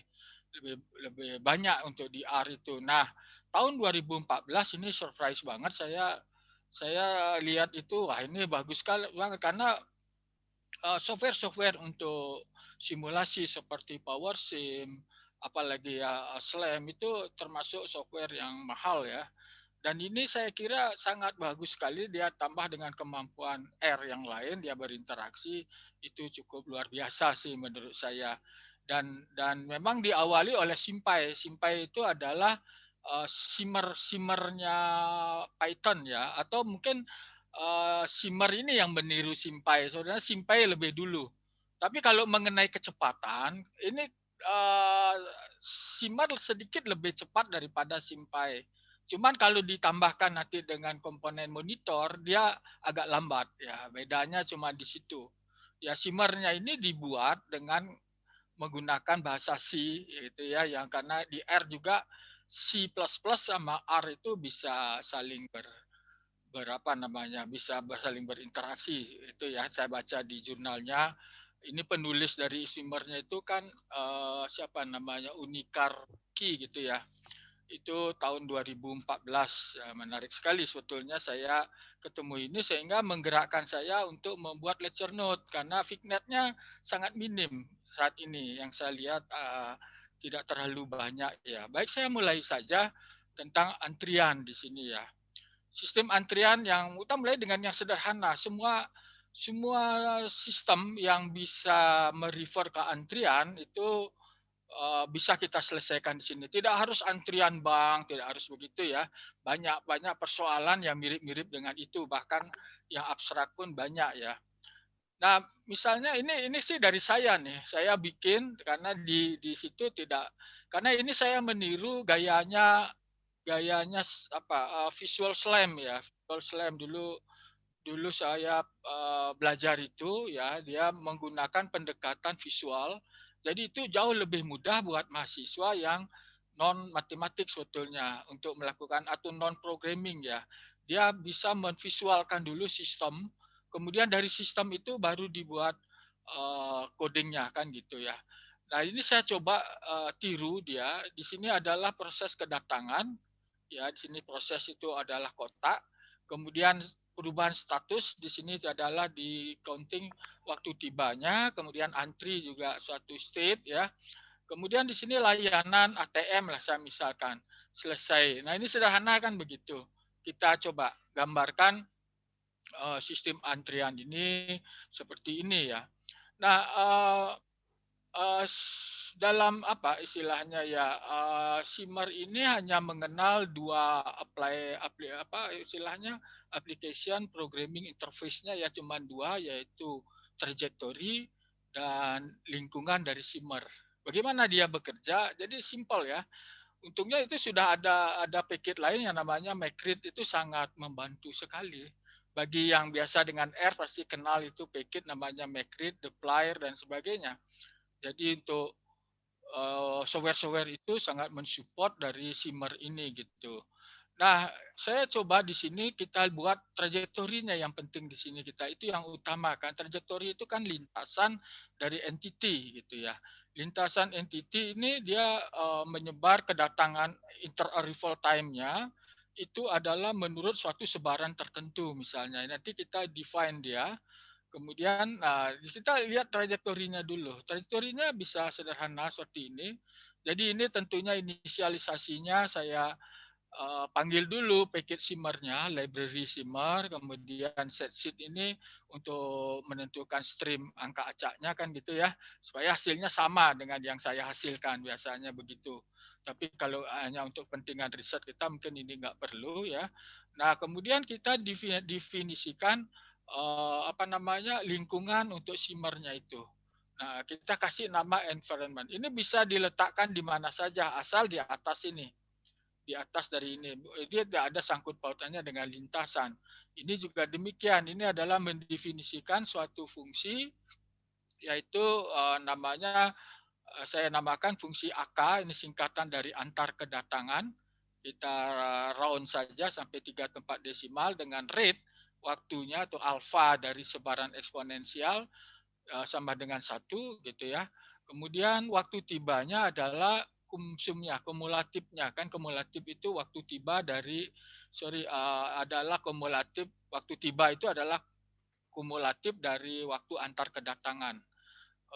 banyak untuk di R itu. Nah, tahun 2014 ini surprise banget saya lihat itu, wah ini bagus sekali banget karena software-software untuk simulasi seperti PowerSim, apalagi ya SLAM itu termasuk software yang mahal ya. Dan ini saya kira sangat bagus sekali, dia tambah dengan kemampuan R yang lain, dia berinteraksi, itu cukup luar biasa sih menurut saya. Dan memang diawali oleh SymPy. SymPy itu adalah simmernya Python ya, atau mungkin Shimmer ini yang meniru SymPy. Sebenarnya SymPy lebih dulu. Tapi kalau mengenai kecepatan, ini Shimmer sedikit lebih cepat daripada SymPy. Cuman kalau ditambahkan nanti dengan komponen monitor, dia agak lambat ya. Bedanya cuma di situ. Ya Shimmernya ini dibuat dengan menggunakan bahasa C gitu ya, yang karena di R juga C++ sama R itu bisa saling bisa saling berinteraksi itu ya, saya baca di jurnalnya ini penulis dari Shimmer-nya itu kan siapa namanya, Unikar Ki gitu ya. Itu tahun 2014. Ya, menarik sekali sebetulnya saya ketemu ini sehingga menggerakkan saya untuk membuat lecture note karena fignet-nya sangat minim saat ini yang saya lihat tidak terlalu banyak ya. Baik, saya mulai saja tentang antrian di sini ya. Sistem antrian yang kita mulai dengan yang sederhana. Semua sistem yang bisa merefer ke antrian itu bisa kita selesaikan di sini. Tidak harus antrian bank, tidak harus begitu ya. Banyak persoalan yang mirip-mirip dengan itu, bahkan yang abstrak pun banyak ya. Nah, misalnya ini sih dari saya nih. Saya bikin karena di situ tidak, karena ini saya meniru gayanya Visual Slam ya. Visual Slam dulu saya belajar itu ya, dia menggunakan pendekatan visual. Jadi itu jauh lebih mudah buat mahasiswa yang non matematik sebetulnya untuk melakukan atau non programming ya. Dia bisa memvisualkan dulu sistem, kemudian dari sistem itu baru dibuat codingnya kan gitu ya. Nah, ini saya coba tiru dia. Di sini adalah proses kedatangan. Ya, di sini proses itu adalah kotak. Kemudian perubahan status di sini adalah di counting waktu tibanya, kemudian antri juga suatu state ya. Kemudian di sini layanan ATM lah saya misalkan selesai. Nah, ini sederhana kan begitu. Kita coba gambarkan sistem antrian ini seperti ini ya. Nah, dalam apa istilahnya ya, Shimmer ini hanya mengenal dua application programming interface-nya ya, cuma dua, yaitu trajectory dan lingkungan dari Shimmer. Bagaimana dia bekerja? Jadi simple ya. Untungnya itu sudah ada paket lain yang namanya Macrit, itu sangat membantu sekali. Bagi yang biasa dengan R pasti kenal itu paket namanya Macrit, Deployer dan sebagainya. Jadi untuk software-software itu sangat mensupport dari Shimmer ini gitu. Nah, saya coba di sini kita buat trajektorinya yang penting di sini kita. Itu yang utama kan. Trajektori itu kan lintasan dari entity gitu ya. Lintasan entity ini dia menyebar kedatangan inter-arrival time-nya itu adalah menurut suatu sebaran tertentu misalnya. Nanti kita define dia. Kemudian kita lihat trajektorinya dulu. Trajektorinya bisa sederhana seperti ini. Jadi ini tentunya inisialisasinya saya panggil dulu paket Shimmer-nya, library Shimmer, kemudian set sheet ini untuk menentukan stream angka acaknya kan gitu ya, supaya hasilnya sama dengan yang saya hasilkan, biasanya begitu. Tapi kalau hanya untuk kepentingan riset kita mungkin ini nggak perlu ya. Nah, kemudian kita definisikan lingkungan untuk Shimmer-nya itu. Nah, kita kasih nama environment. Ini bisa diletakkan di mana saja asal di atas ini. Di atas dari ini. Dia tidak ada sangkut pautannya dengan lintasan. Ini juga demikian. Ini adalah mendefinisikan suatu fungsi yaitu namanya saya namakan fungsi AK, ini singkatan dari antar kedatangan. Kita round saja sampai 3 tempat desimal dengan rate waktunya atau alfa dari sebaran eksponensial sama dengan 1 gitu ya. Kemudian waktu tibanya adalah kumsumnya, kumulatifnya kan. Kumulatif itu waktu tiba dari adalah kumulatif, waktu tiba itu adalah kumulatif dari waktu antar kedatangan.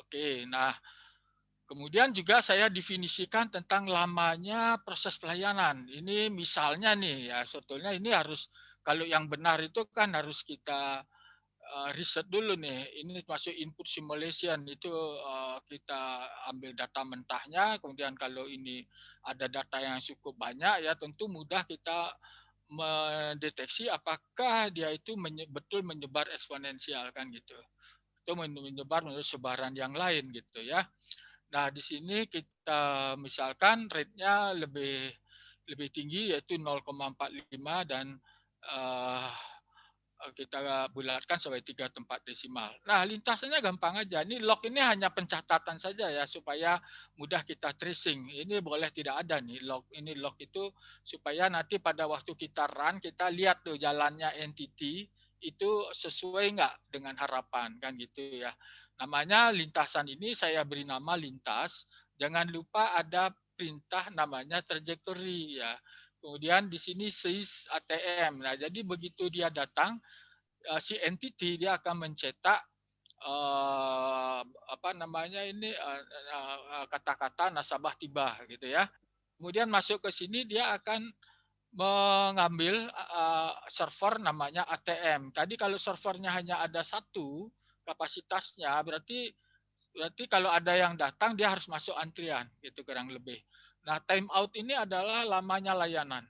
Oke, nah kemudian juga saya definisikan tentang lamanya proses pelayanan. Ini misalnya nih ya, sebetulnya ini harus, kalau yang benar itu kan harus kita riset dulu nih. Ini masuk input simulation, itu kita ambil data mentahnya, kemudian kalau ini ada data yang cukup banyak ya tentu mudah kita mendeteksi apakah dia itu betul menyebar eksponensial kan gitu. Itu menyebar menurut sebaran yang lain gitu ya. Nah, di sini kita misalkan rate-nya lebih tinggi yaitu 0,45 dan kita bulatkan sampai 3 tempat desimal. Nah, lintasannya gampang aja. Ini log ini hanya pencatatan saja ya supaya mudah kita tracing. Ini boleh tidak ada nih log. Ini log itu supaya nanti pada waktu kita run kita lihat tuh jalannya entity itu sesuai enggak dengan harapan kan gitu ya. Namanya lintasan ini saya beri nama lintas. Jangan lupa ada perintah namanya trajectory ya. Kemudian di sini sys ATM. Nah, jadi begitu dia datang, si entity dia akan mencetak apa namanya ini kata-kata nasabah tiba gitu ya. Kemudian masuk ke sini dia akan mengambil server namanya ATM. Tadi kalau servernya hanya ada satu kapasitasnya, berarti kalau ada yang datang dia harus masuk antrian gitu kurang lebih. Nah, timeout ini adalah lamanya layanan.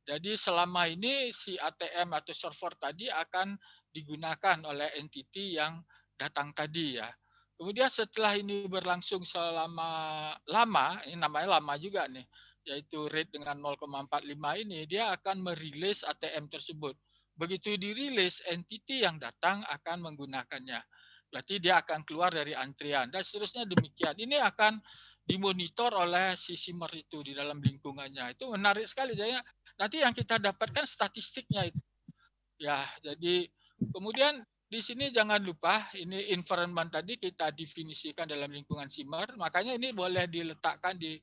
Jadi selama ini si ATM atau server tadi akan digunakan oleh entity yang datang tadi ya. Kemudian setelah ini berlangsung selama lama, ini namanya lama juga nih, yaitu rate dengan 0,45 ini, dia akan merilis ATM tersebut. Begitu dirilis, entity yang datang akan menggunakannya. Berarti dia akan keluar dari antrian dan seterusnya demikian. Ini akan dimonitor oleh si simmer itu di dalam lingkungannya. Itu menarik sekali. Jadi nanti yang kita dapatkan statistiknya itu. Ya, jadi kemudian di sini jangan lupa ini environment tadi kita definisikan dalam lingkungan simmer. Makanya ini boleh diletakkan di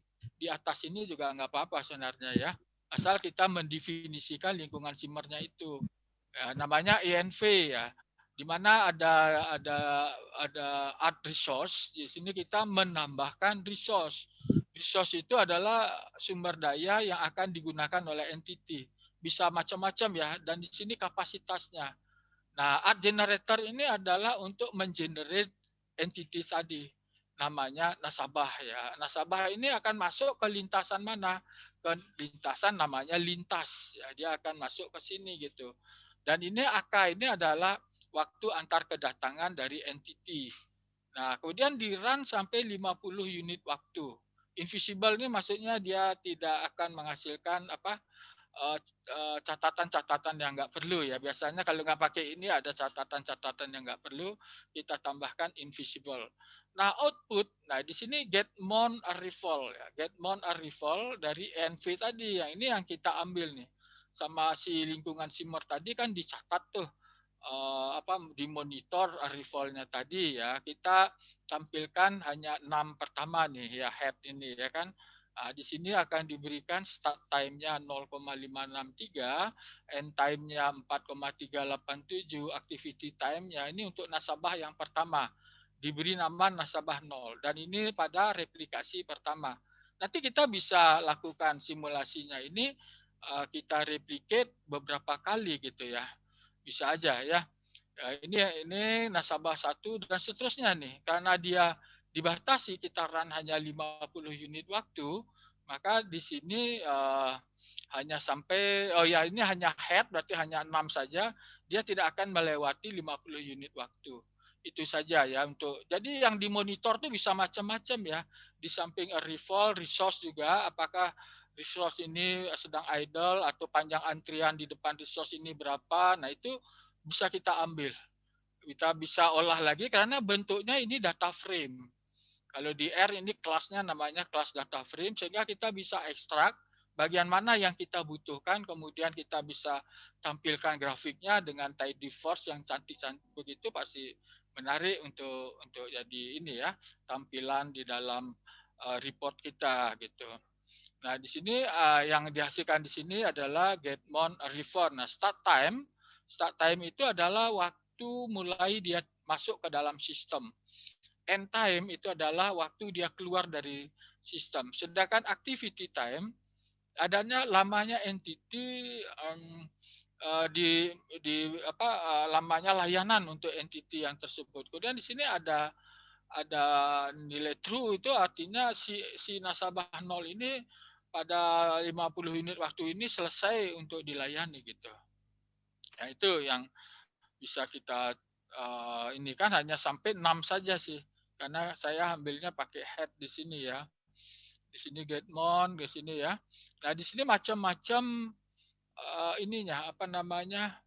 atas ini juga nggak apa-apa sebenarnya ya. Asal kita mendefinisikan lingkungan simmernya itu. Ya, namanya ENV ya. Di mana ada art resource, di sini kita menambahkan resource. Resource itu adalah sumber daya yang akan digunakan oleh entity. Bisa macam-macam ya, dan di sini kapasitasnya. Nah, art generator ini adalah untuk mengenerate entity tadi. Namanya nasabah ya. Nasabah ini akan masuk ke lintasan mana? Ke lintasan namanya lintas. Ya, dia akan masuk ke sini gitu. Dan ini AK ini adalah waktu antar kedatangan dari entity. Nah, kemudian di run sampai 50 unit waktu. Invisible ini maksudnya dia tidak akan menghasilkan apa catatan-catatan yang nggak perlu ya. Biasanya kalau nggak pakai ini ada catatan-catatan yang nggak perlu, kita tambahkan invisible. Nah, output, nah di sini get mount arrival ya. Get mount arrival dari NV tadi, yang ini yang kita ambil nih. Sama si lingkungan simmer tadi kan dicatat tuh dimonitor arrivalnya tadi ya. Kita tampilkan hanya 6 pertama nih ya, head ini ya kan. Nah, di sini akan diberikan start time-nya 0,563, end time-nya 4,387, activity time-nya ini untuk nasabah yang pertama. Diberi nama nasabah 0 dan ini pada replikasi pertama. Nanti kita bisa lakukan simulasinya ini kita replicate beberapa kali gitu ya. Bisa aja ya. Ini nasabah 1 dan seterusnya nih. Karena dia dibatasi kita run hanya 50 unit waktu, maka di sini hanya sampai ini hanya head berarti hanya 6 saja, dia tidak akan melewati 50 unit waktu. Itu saja ya untuk. Jadi yang dimonitor tuh bisa macam-macam ya. Di samping arrival, resource juga, apakah resource ini sedang idle atau panjang antrian di depan resource ini berapa. Nah, itu bisa kita ambil. Kita bisa olah lagi karena bentuknya ini data frame. Kalau di R ini kelasnya namanya kelas data frame, sehingga kita bisa ekstrak bagian mana yang kita butuhkan, kemudian kita bisa tampilkan grafiknya dengan tidy force yang cantik-cantik begitu, pasti menarik untuk jadi ini ya, tampilan di dalam report kita gitu. Nah, di sini yang dihasilkan di sini adalah get mount arrival. Nah, start time itu adalah waktu mulai dia masuk ke dalam sistem. End time itu adalah waktu dia keluar dari sistem. Sedangkan activity time adanya lamanya entity lamanya layanan untuk entity yang tersebut. Kemudian di sini ada nilai true, itu artinya si nasabah 0 ini pada 50 unit waktu ini selesai untuk dilayani gitu. Nah, itu yang bisa kita ini kan hanya sampai 6 saja sih. Karena saya ambilnya pakai head di sini ya. Di sini get mount, di sini ya. Nah, di sini macam-macam ininya apa namanya?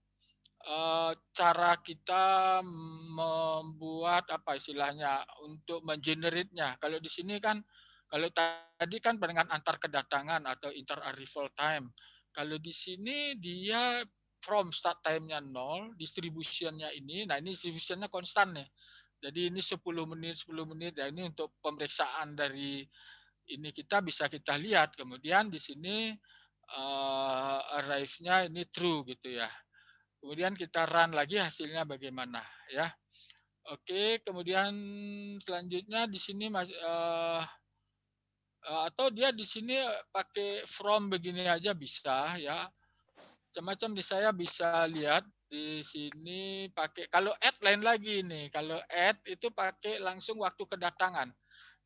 Cara kita membuat apa istilahnya untuk mengenerate-nya. Kalau di sini kan kalau tadi kan dengan antar kedatangan atau inter arrival time. Kalau di sini dia from start time-nya 0, distribution-nya ini, nah ini distribution-nya konstan nih. Jadi ini 10 menit ya, ini untuk pemeriksaan dari ini kita bisa kita lihat. Kemudian di sini arrive-nya ini true gitu ya. Kemudian kita run lagi hasilnya bagaimana ya. Oke, kemudian selanjutnya di sini atau dia di sini pakai from begini aja bisa ya. Macam-macam di saya bisa lihat di sini pakai, kalau add lain lagi nih. Kalau add itu pakai langsung waktu kedatangan.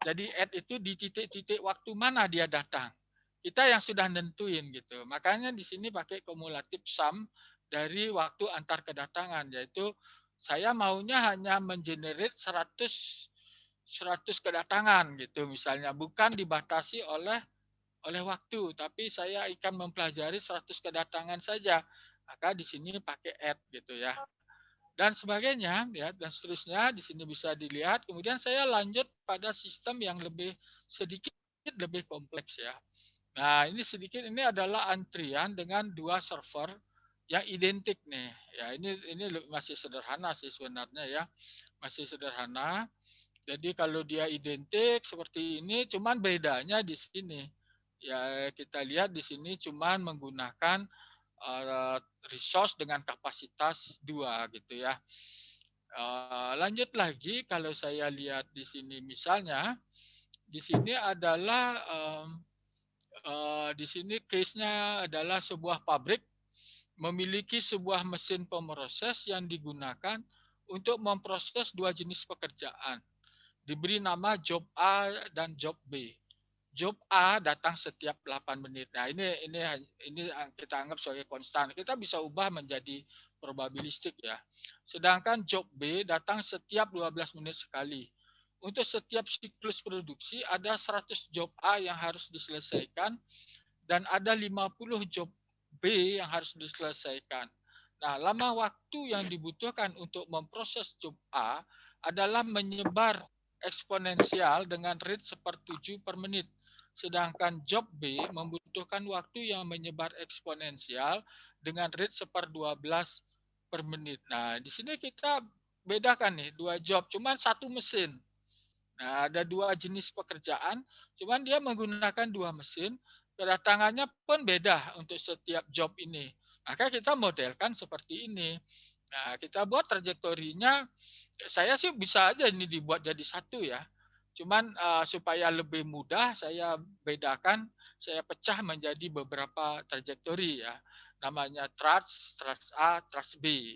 Jadi add itu di titik-titik waktu mana dia datang. Kita yang sudah nentuin gitu. Makanya di sini pakai cumulative sum dari waktu antar kedatangan, yaitu saya maunya hanya mengenerate 100 kedatangan gitu misalnya, bukan dibatasi oleh waktu, tapi saya akan mempelajari 100 kedatangan saja. Maka di sini pakai add gitu ya. Dan sebagainya ya, dan seterusnya di sini bisa dilihat. Kemudian saya lanjut pada sistem yang sedikit lebih kompleks ya. Nah, ini adalah antrian dengan 2 server yang identik nih. Ya, ini masih sederhana sih sebenarnya ya. Masih sederhana. Jadi kalau dia identik seperti ini, cuman bedanya di sini. Ya, kita lihat di sini cuman menggunakan resource dengan kapasitas 2 gitu ya. Lanjut lagi, kalau saya lihat di sini misalnya, di sini adalah di sini case-nya adalah sebuah pabrik memiliki sebuah mesin pemroses yang digunakan untuk memproses 2 jenis pekerjaan. Diberi nama job A dan job B. Job A datang setiap 8 menit. Nah, ini kita anggap sebagai konstan. Kita bisa ubah menjadi probabilistik ya. Sedangkan job B datang setiap 12 menit sekali. Untuk setiap siklus produksi ada 100 job A yang harus diselesaikan dan ada 50 job B yang harus diselesaikan. Nah, lama waktu yang dibutuhkan untuk memproses job A adalah menyebar eksponensial dengan rate 1/7 per menit. Sedangkan job B membutuhkan waktu yang menyebar eksponensial dengan rate 1/12 per menit. Nah, di sini kita bedakan nih 2 job, cuman 1 mesin. Nah, ada 2 jenis pekerjaan, cuman dia menggunakan 2 mesin, kedatangannya pun beda untuk setiap job ini. Maka kita modelkan seperti ini. Nah, kita buat trajektorinya, saya sih bisa aja ini dibuat jadi satu ya. Cuman supaya lebih mudah saya bedakan, saya pecah menjadi beberapa trajektori ya. Namanya thrust A, thrust B.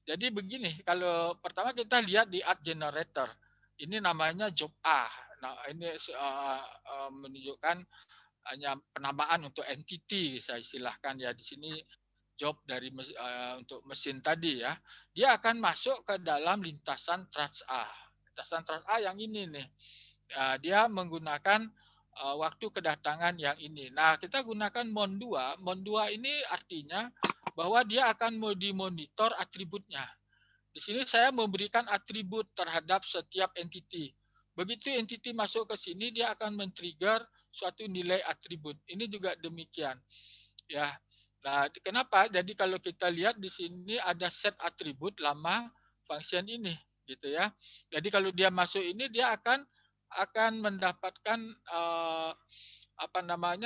Jadi begini, kalau pertama kita lihat di art generator. Ini namanya job A. Nah, ini menunjukkan hanya penamaan untuk entity, saya istilahkan ya di sini job dari untuk mesin tadi ya. Dia akan masuk ke dalam lintasan thrust A. Lintasan thrust A yang ini nih. Dia menggunakan waktu kedatangan yang ini. Nah, kita gunakan MON2. MON2 ini artinya bahwa dia akan dimonitor atributnya. Di sini saya memberikan atribut terhadap setiap entity. Begitu entity masuk ke sini, dia akan men-trigger suatu nilai atribut. Ini juga demikian. Ya. Nah, kenapa? Jadi kalau kita lihat di sini ada set atribut lama function ini, gitu ya. Jadi kalau dia masuk ini, dia akan mendapatkan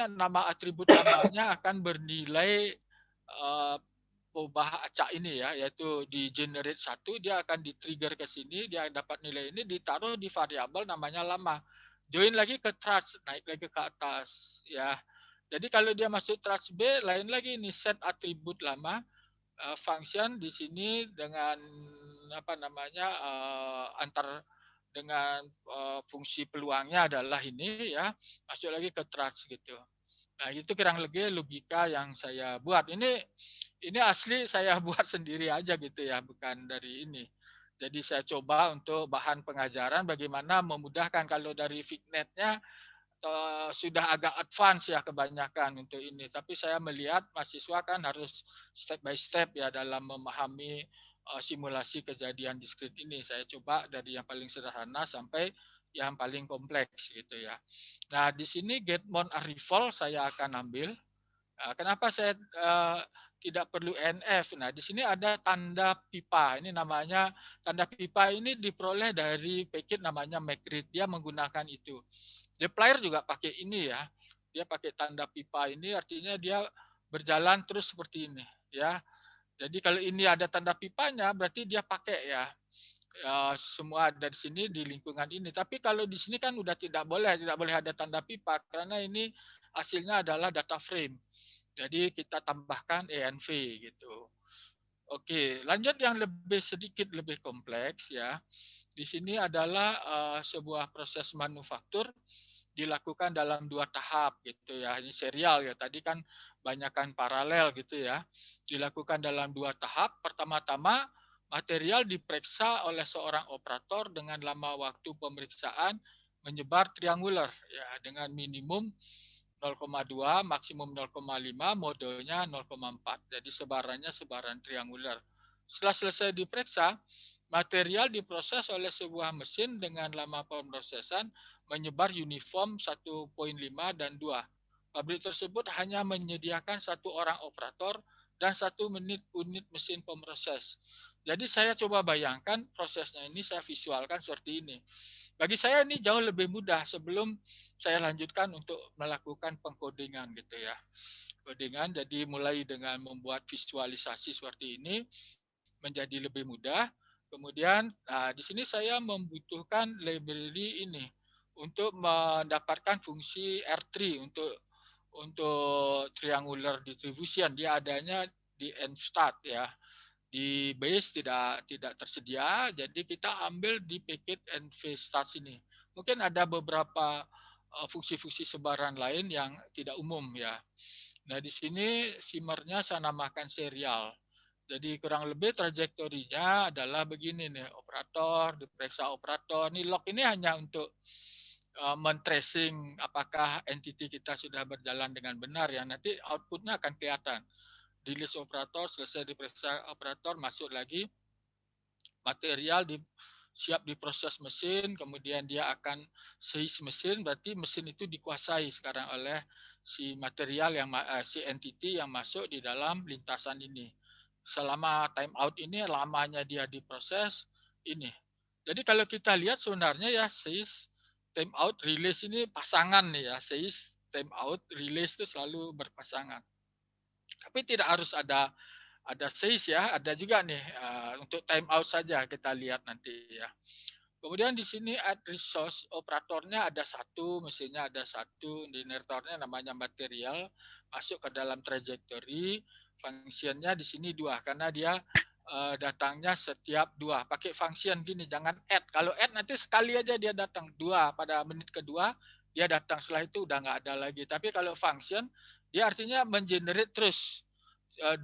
nama atribut lamanya akan bernilai ubah acak ini ya, yaitu di generate 1, dia akan di-trigger ke sini, dia dapat nilai ini, ditaruh di variabel namanya lama. Join lagi ke thrust, naik lagi ke atas ya. Jadi kalau dia masuk thrust B, lain lagi ini set atribut lama, function di sini dengan antar dengan fungsi peluangnya adalah ini ya, masuk lagi ke thrust gitu. Nah, itu kurang lebih logika yang saya buat. Ini asli saya buat sendiri aja gitu ya, bukan dari ini. Jadi saya coba untuk bahan pengajaran bagaimana memudahkan. Kalau dari Fignet-nya sudah agak advance ya kebanyakan untuk ini. Tapi saya melihat mahasiswa kan harus step by step ya dalam memahami simulasi kejadian diskrit ini. Saya coba dari yang paling sederhana sampai yang paling kompleks gitu ya. Nah, di sini get mount arrival saya akan ambil. Kenapa saya tidak perlu NF? Nah, di sini ada tanda pipa. Ini namanya tanda pipa ini diperoleh dari paket namanya McRead. Dia menggunakan itu. Deployer juga pakai ini ya. Dia pakai tanda pipa ini, artinya dia berjalan terus seperti ini ya. Jadi kalau ini ada tanda pipanya, berarti dia pakai ya. Semua ada di sini di lingkungan ini. Tapi kalau di sini kan udah tidak boleh ada tanda pipa karena ini hasilnya adalah data frame. Jadi kita tambahkan ENV gitu. Oke, lanjut yang sedikit lebih kompleks ya. Di sini adalah sebuah proses manufaktur dilakukan dalam 2 tahap gitu ya. Ini serial ya. Tadi kan banyakkan paralel gitu ya. Dilakukan dalam 2 tahap. Pertama-tama material diperiksa oleh seorang operator dengan lama waktu pemeriksaan menyebar triangular ya dengan minimum 0,2, maksimum 0,5, modenya 0,4. Jadi sebarannya sebaran triangular. Setelah selesai diperiksa, material diproses oleh sebuah mesin dengan lama pemrosesan menyebar uniform 1,5 dan 2. Pabrik tersebut hanya menyediakan 1 orang operator dan 1 unit mesin pemroses. Jadi saya coba bayangkan prosesnya ini, saya visualkan seperti ini. Bagi saya ini jauh lebih mudah sebelum saya lanjutkan untuk melakukan pengkodingan gitu ya. Kodingan jadi mulai dengan membuat visualisasi seperti ini menjadi lebih mudah. Kemudian di sini saya membutuhkan library ini untuk mendapatkan fungsi R3 untuk triangular distribution. Dia adanya di nstat ya. Di base tidak tersedia, jadi kita ambil di paket nvstat ini. Mungkin ada beberapa fungsi-fungsi sebaran lain yang tidak umum ya. Nah di sini simmernya saya namakan serial. Jadi kurang lebih trajektorinya adalah begini nih, operator, diperiksa operator. Ini log ini hanya untuk men-tracing apakah entity kita sudah berjalan dengan benar ya. Nanti outputnya akan kelihatan. Di list operator, selesai diperiksa operator, masuk lagi material siap diproses mesin, kemudian dia akan seis mesin, berarti mesin itu dikuasai sekarang oleh si material yang si entity yang masuk di dalam lintasan ini. Selama time out ini lamanya dia diproses ini. Jadi kalau kita lihat sebenarnya ya seis, time out, release ini pasangan nih ya, seis, time out, release itu selalu berpasangan. Tapi tidak harus ada seis ya, ada juga nih untuk time out saja kita lihat nanti ya. Kemudian di sini add resource, operatornya ada 1, mesinnya ada 1, generatornya namanya material, masuk ke dalam trajectory, functionnya di sini 2 karena dia datangnya setiap 2. Pakai function gini, jangan add. Kalau add nanti sekali aja dia datang 2 pada menit kedua dia datang, setelah itu udah nggak ada lagi. Tapi kalau function dia artinya mengenerate terus. 2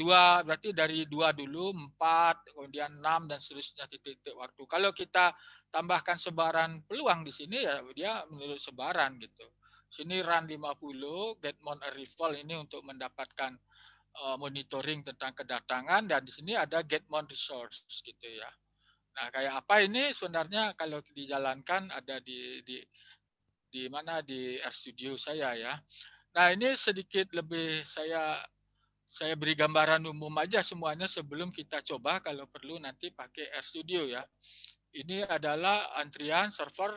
berarti dari 2 dulu, 4, kemudian 6 dan seterusnya titik-titik waktu. Kalau kita tambahkan sebaran peluang di sini ya dia menurut sebaran gitu. Sini run 50, get mon arrival ini untuk mendapatkan monitoring tentang kedatangan, dan di sini ada get mon resource gitu ya. Nah, kayak apa ini sebenarnya kalau dijalankan ada di mana di RStudio saya ya. Nah, ini sedikit lebih saya beri gambaran umum aja semuanya sebelum kita coba kalau perlu nanti pakai RStudio ya. Ini adalah antrian server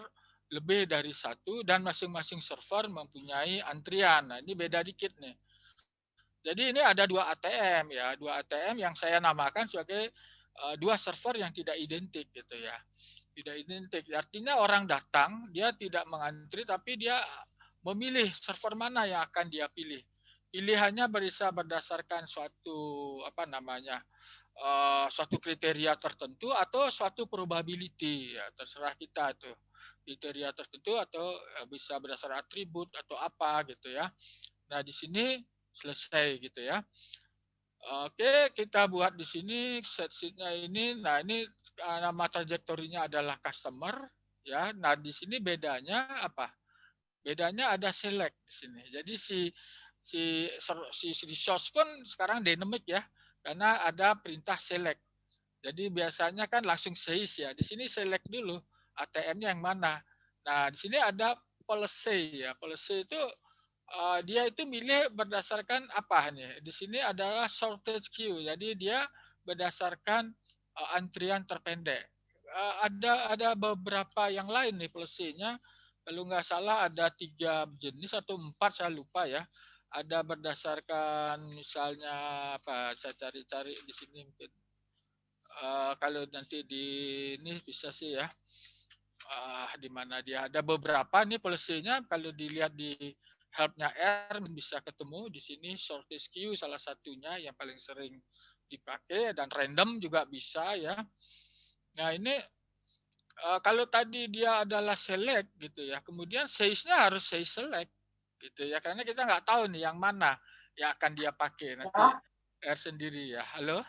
lebih dari 1 dan masing-masing server mempunyai antrian. Nah, ini beda dikit nih. Jadi ini ada 2 ATM ya, 2 ATM yang saya namakan sebagai 2 server yang tidak identik gitu ya. Tidak identik. Artinya orang datang, dia tidak mengantri tapi dia memilih server mana yang akan dia pilih. Pilihannya bisa berdasarkan suatu suatu kriteria tertentu atau suatu probability ya, terserah kita tuh kriteria tertentu atau bisa berdasarkan atribut atau apa gitu ya. Nah di sini selesai gitu ya. Oke, kita buat di sini set sheet-nya ini. Nah ini nama trajektorinya adalah customer ya. Nah di sini bedanya apa? Bedanya ada select di sini. Jadi si resource pun sekarang dynamic ya, karena ada perintah select. Jadi biasanya kan langsung seis ya. Di sini select dulu ATM-nya yang mana. Nah di sini ada policy ya. Policy itu dia itu milih berdasarkan apa nih? Di sini adalah shortage queue. Jadi dia berdasarkan antrian terpendek. Ada beberapa yang lain nih policy-nya. Kalau nggak salah ada 3 jenis atau 4, saya lupa ya. Ada berdasarkan misalnya apa? Saya cari-cari di sini mungkin. Kalau nanti di ini bisa sih ya. Di mana dia ada beberapa nih policy-nya. Kalau dilihat di help-nya R bisa ketemu di sini shortest queue salah satunya yang paling sering dipakai, dan random juga bisa ya. Nah ini kalau tadi dia adalah select gitu ya, kemudian size-nya harus size select gitu ya, karena kita nggak tahu nih yang mana yang akan dia pakai nanti R sendiri ya. Halo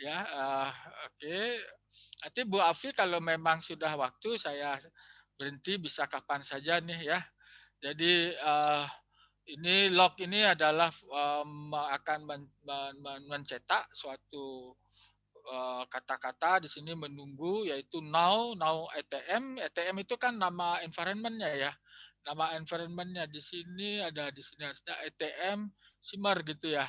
ya, oke. Nanti Bu Afi kalau memang sudah waktu saya berhenti bisa kapan saja nih ya. Jadi ini log ini adalah akan mencetak suatu kata-kata di sini menunggu, yaitu now ATM. ATM itu kan nama environment-nya ya. Nama environment-nya di sini ada ATM simmer gitu ya.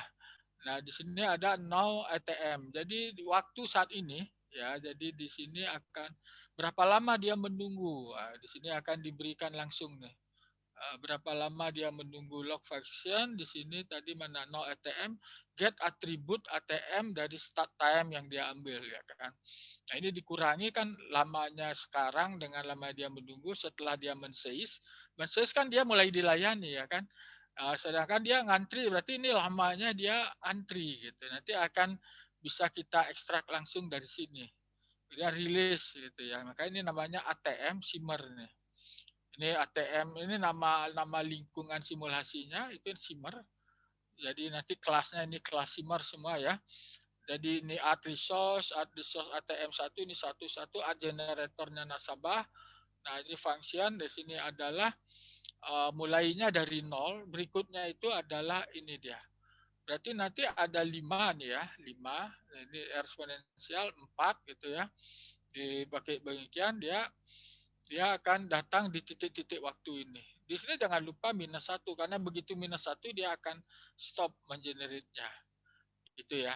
Nah, di sini ada now ATM. Jadi di waktu saat ini ya, jadi di sini akan berapa lama dia menunggu. Nah, di sini akan diberikan langsung nih. Berapa lama dia menunggu log function. Di sini tadi mana no ATM, get attribute ATM dari start time yang dia ambil ya kan. Nah, ini dikurangi kan lamanya sekarang dengan lama dia menunggu setelah dia men-seize. Men-seize kan dia mulai dilayani ya kan. Sedangkan dia ngantri, berarti ini lamanya dia antri gitu. Nanti akan bisa kita ekstrak langsung dari sini. Dia release gitu ya. Maka ini namanya ATM simmer nih. Ini ATM, ini nama lingkungan simulasinya itu simmer. Jadi nanti kelasnya ini kelas simmer semua ya. Jadi ini art resource ATM1 ini satu art generatornya nasabah. Nah, ini function di sini adalah mulainya dari 0, berikutnya itu adalah ini dia. Berarti nanti ada 5 nih ya, 5. Nah, ini eksponensial 4 gitu ya. Dipakai demikian dia akan datang di titik-titik waktu ini. Di sini jangan lupa -1, karena begitu -1 dia akan stop mengenerate-nya. Itu ya.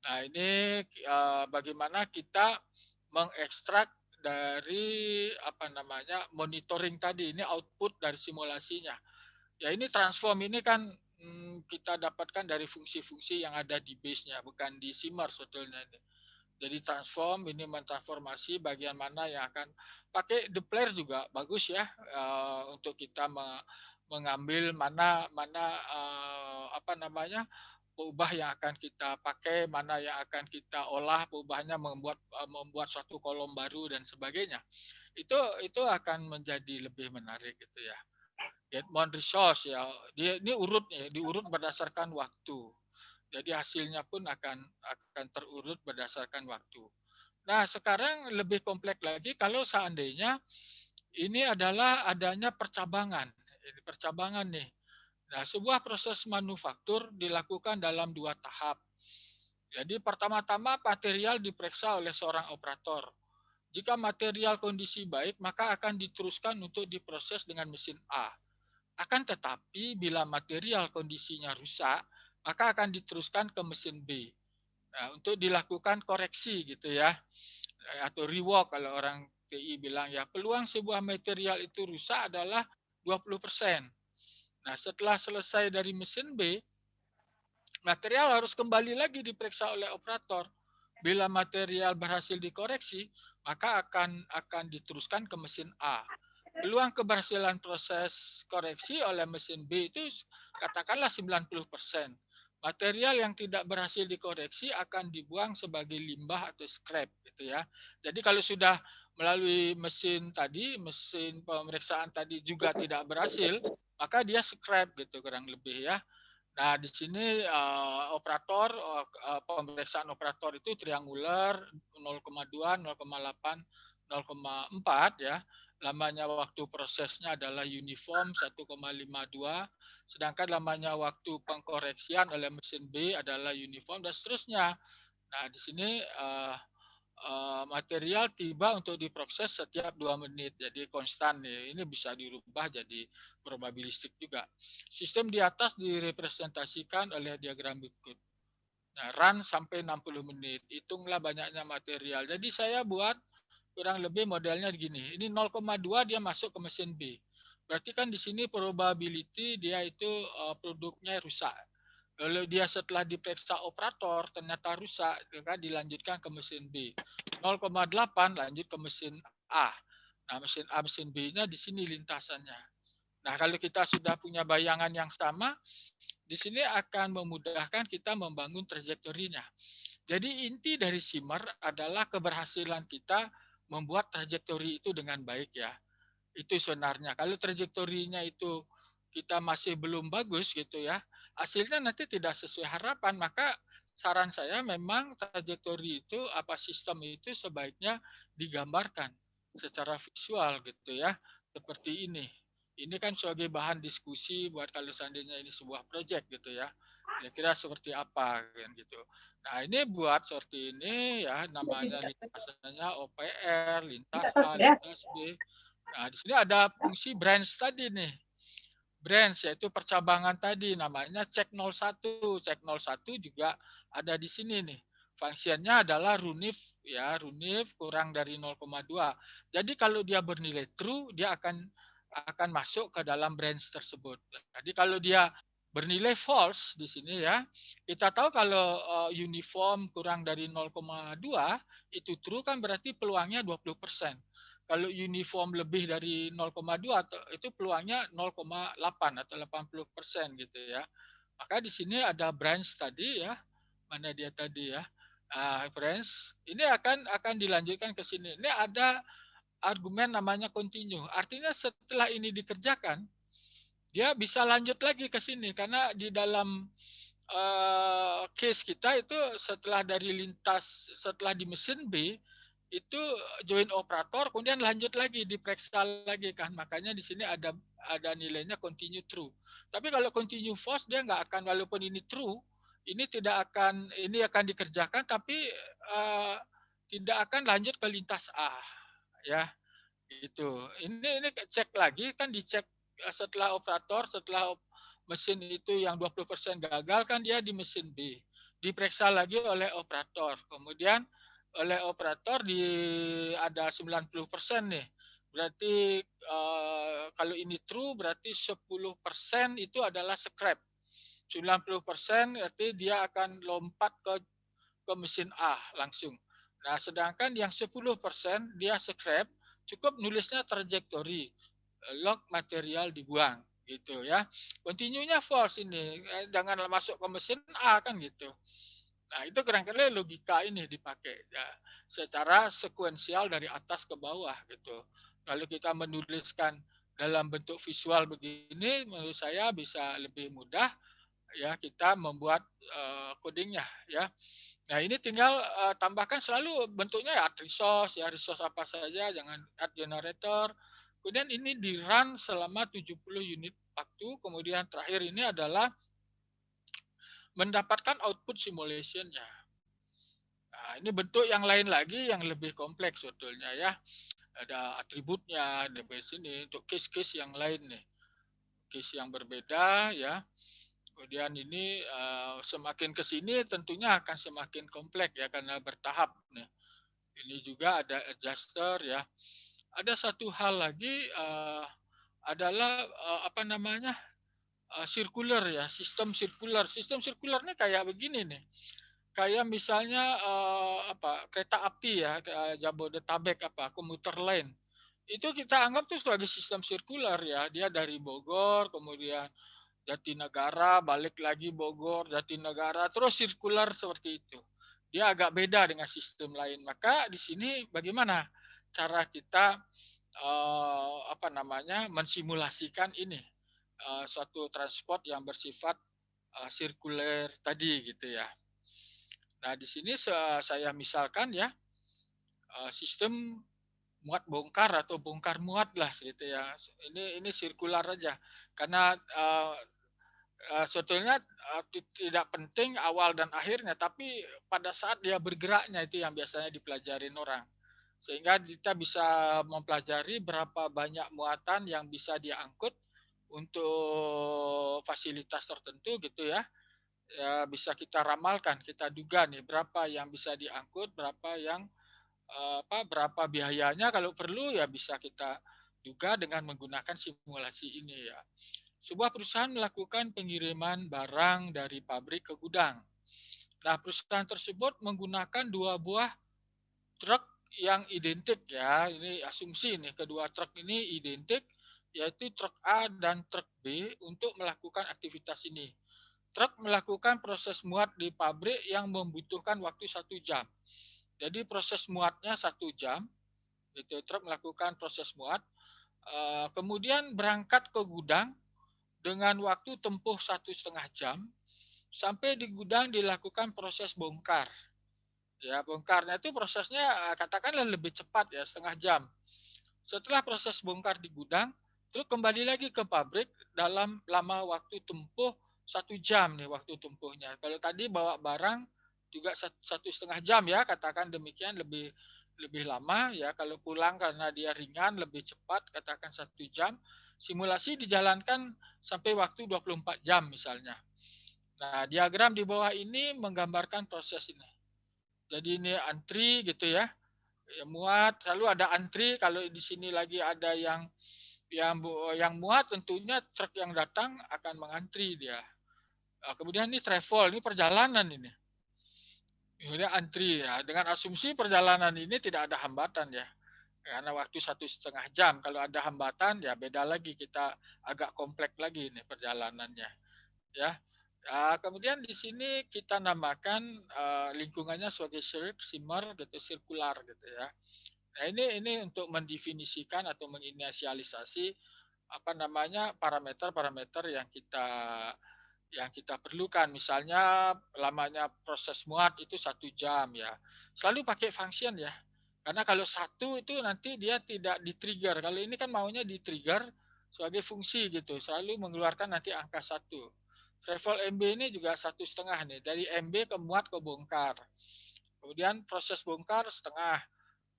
Nah, ini bagaimana kita mengekstrak dari apa namanya monitoring tadi, ini output dari simulasinya. Ya, ini transform ini kan kita dapatkan dari fungsi-fungsi yang ada di base-nya, bukan di simmer sebetulnya ini. Jadi transform ini mentransformasi bagian mana yang akan pakai declare juga bagus ya untuk kita mengambil mana apa namanya peubah yang akan kita pakai, mana yang akan kita olah peubahnya, membuat suatu kolom baru dan sebagainya. Itu akan menjadi lebih menarik gitu ya. Get more resource ya. Ini urutnya diurut berdasarkan waktu. Jadi hasilnya pun akan terurut berdasarkan waktu. Nah, sekarang lebih kompleks lagi kalau seandainya ini adalah adanya percabangan. Ini percabangan nih. Nah, sebuah proses manufaktur dilakukan dalam 2 tahap. Jadi pertama-tama material diperiksa oleh seorang operator. Jika material kondisi baik, maka akan diteruskan untuk diproses dengan mesin A. Akan tetapi bila material kondisinya rusak, maka akan diteruskan ke mesin B. Nah, untuk dilakukan koreksi gitu ya. Atau rework kalau orang TI bilang ya, peluang sebuah material itu rusak adalah 20%. Nah, setelah selesai dari mesin B, material harus kembali lagi diperiksa oleh operator. Bila material berhasil dikoreksi, maka akan diteruskan ke mesin A. Peluang keberhasilan proses koreksi oleh mesin B itu katakanlah 90%. Material yang tidak berhasil dikoreksi akan dibuang sebagai limbah atau scrap gitu ya. Jadi kalau sudah melalui mesin pemeriksaan tadi juga tidak berhasil, maka dia scrap gitu kurang lebih ya. Nah, di sini operator pemeriksaan operator itu triangular 0,2, 0,8, 0,4 ya. Lamanya waktu prosesnya adalah uniform 1,52, sedangkan lamanya waktu pengkoreksian oleh mesin B adalah uniform dan seterusnya. Nah, di sini material tiba untuk diproses setiap 2 menit. Jadi konstan nih. Ini bisa dirubah jadi probabilistik juga. Sistem di atas direpresentasikan oleh diagram berikut. Nah, run sampai 60 menit. Hitunglah banyaknya material. Jadi saya buat kurang lebih modelnya begini. Ini 0,2 dia masuk ke mesin B. Berarti kan di sini probability dia itu produknya rusak. Kalau dia setelah diperiksa operator ternyata rusak, kan dilanjutkan ke mesin B. 0,8 lanjut ke mesin A. Nah, mesin A, mesin B-nya di sini lintasannya. Nah, kalau kita sudah punya bayangan yang sama, di sini akan memudahkan kita membangun trajektorinya. Jadi inti dari Simmer adalah keberhasilan kita membuat trajektori itu dengan baik ya. Itu sebenarnya. Kalau trajektorinya itu kita masih belum bagus gitu ya, hasilnya nanti tidak sesuai harapan, maka saran saya memang trajektori itu apa sistem itu sebaiknya digambarkan secara visual gitu ya, seperti ini. Ini kan sebagai bahan diskusi buat kalau seandainya ini sebuah proyek gitu ya. Kira-kira seperti apa kan gitu. Nah, ini buat seperti ini ya, namanya lintasannya OPR, lintas A, lintas B. Nah, di sini ada fungsi branch tadi nih. Branch yaitu percabangan tadi namanya cek 01. Cek 01 juga ada di sini nih. Fungsinya adalah runif ya, runif kurang dari 0,2. Jadi kalau dia bernilai true, dia akan masuk ke dalam branch tersebut. Jadi kalau dia bernilai false di sini ya, kita tahu kalau uniform kurang dari 0,2 itu true kan berarti peluangnya 20%. Kalau uniform lebih dari 0,2 itu peluangnya 0,8 atau 80% gitu ya. Maka di sini ada branch tadi ya. Mana dia tadi ya? Branch ini akan dilanjutkan ke sini. Ini ada argumen namanya continue. Artinya setelah ini dikerjakan, dia bisa lanjut lagi ke sini karena di dalam case kita itu setelah dari lintas setelah di mesin B itu join operator kemudian lanjut lagi diperiksa lagi kan, makanya di sini ada nilainya continue true. Tapi kalau continue false dia nggak akan, walaupun ini true ini akan dikerjakan tapi tidak akan lanjut ke lintas A ya gitu. Ini cek lagi kan, dicek setelah operator, setelah mesin itu yang 20% gagal kan dia di mesin B. Diperiksa lagi oleh operator. Kemudian oleh operator ada 90% nih. Berarti kalau ini true berarti 10% itu adalah scrap. 90% berarti dia akan lompat ke mesin A langsung. Nah, sedangkan yang 10% dia scrap, cukup nulisnya trajektori, log material dibuang gitu ya. Continue-nya false ini, jangan masuk ke mesin A kan gitu. Nah, itu kira-kira logika ini dipakai ya, secara sekuensial dari atas ke bawah gitu. Kalau kita menuliskan dalam bentuk visual begini, menurut saya bisa lebih mudah ya kita membuat codingnya ya. Nah, ini tinggal tambahkan selalu bentuknya ya add resource ya, resource apa saja, jangan add generator. Kemudian ini di run selama 70 unit waktu. Kemudian terakhir ini adalah mendapatkan output simulation-nya. Nah, ini bentuk yang lain lagi yang lebih kompleks sebetulnya ya. Ada atributnya, ada sini untuk case-case yang lain nih. Case yang berbeda ya. Kemudian ini semakin ke sini tentunya akan semakin kompleks ya karena bertahap nih. Ini juga ada adjuster ya. Ada satu hal lagi adalah apa namanya circular ya, sistem sirkular. Sistem sirkularnya kayak begini nih. Kayak misalnya kereta api ya, Jabodetabek komuter lain. Itu kita anggap tuh sebagai sistem sirkular ya. Dia dari Bogor kemudian Jatinegara, balik lagi Bogor, Jatinegara, terus sirkular seperti itu. Dia agak beda dengan sistem lain. Maka di sini bagaimana cara kita mensimulasikan ini suatu transport yang bersifat sirkuler tadi gitu ya. Nah, di sini saya misalkan ya sistem muat bongkar atau bongkar muat lah gitu ya. Ini sirkular aja. Karena sebetulnya tidak penting awal dan akhirnya, tapi pada saat dia bergeraknya itu yang biasanya dipelajarin orang. Sehingga kita bisa mempelajari berapa banyak muatan yang bisa diangkut untuk fasilitas tertentu gitu ya. Ya bisa kita ramalkan, kita duga nih berapa yang bisa diangkut, berapa yang berapa biayanya kalau perlu ya bisa kita duga dengan menggunakan simulasi ini ya. Sebuah perusahaan melakukan pengiriman barang dari pabrik ke gudang. Nah, perusahaan tersebut menggunakan 2 buah truk yang identik ya. Ini asumsi nih, kedua truk ini identik, yaitu truk A dan truk B untuk melakukan aktivitas ini. Truk melakukan proses muat di pabrik yang membutuhkan waktu 1 jam. Jadi proses muatnya 1 jam, itu truk melakukan proses muat, kemudian berangkat ke gudang dengan waktu tempuh 1,5 jam, sampai di gudang dilakukan proses bongkar. Ya, bongkarnya itu prosesnya katakanlah lebih cepat ya, 1/2 jam. Setelah proses bongkar di gudang, terus kembali lagi ke pabrik dalam lama waktu tempuh 1 jam nih waktu tempuhnya. Kalau tadi bawa barang juga 1,5 jam ya, katakan demikian, lebih lama ya. Kalau pulang karena dia ringan lebih cepat, katakan 1 jam. Simulasi dijalankan sampai waktu 24 jam misalnya. Nah, diagram di bawah ini menggambarkan proses ini. Jadi ini antri gitu ya. Ya, muat, selalu ada antri. Kalau di sini lagi ada yang muat, tentunya truk yang datang akan mengantri dia. Kemudian ini travel, ini perjalanan ini. Kemudian antri ya. Dengan asumsi perjalanan ini tidak ada hambatan ya. Karena waktu 1,5 jam. Kalau ada hambatan ya beda lagi, kita agak kompleks lagi ini perjalanannya. Ya. Kemudian di sini kita namakan lingkungannya sebagai shimmer gitu, sirkular gitu ya. Nah, ini untuk mendefinisikan atau menginisialisasi parameter-parameter yang kita perlukan. Misalnya lamanya proses muat itu 1 jam ya. Selalu pakai function ya. Karena kalau 1 itu nanti dia tidak di-trigger. Kalau ini kan maunya di-trigger sebagai fungsi gitu. Selalu mengeluarkan nanti angka 1. Travel MB ini juga 1,5 nih. Dari MB ke muat ke bongkar. Kemudian proses bongkar setengah.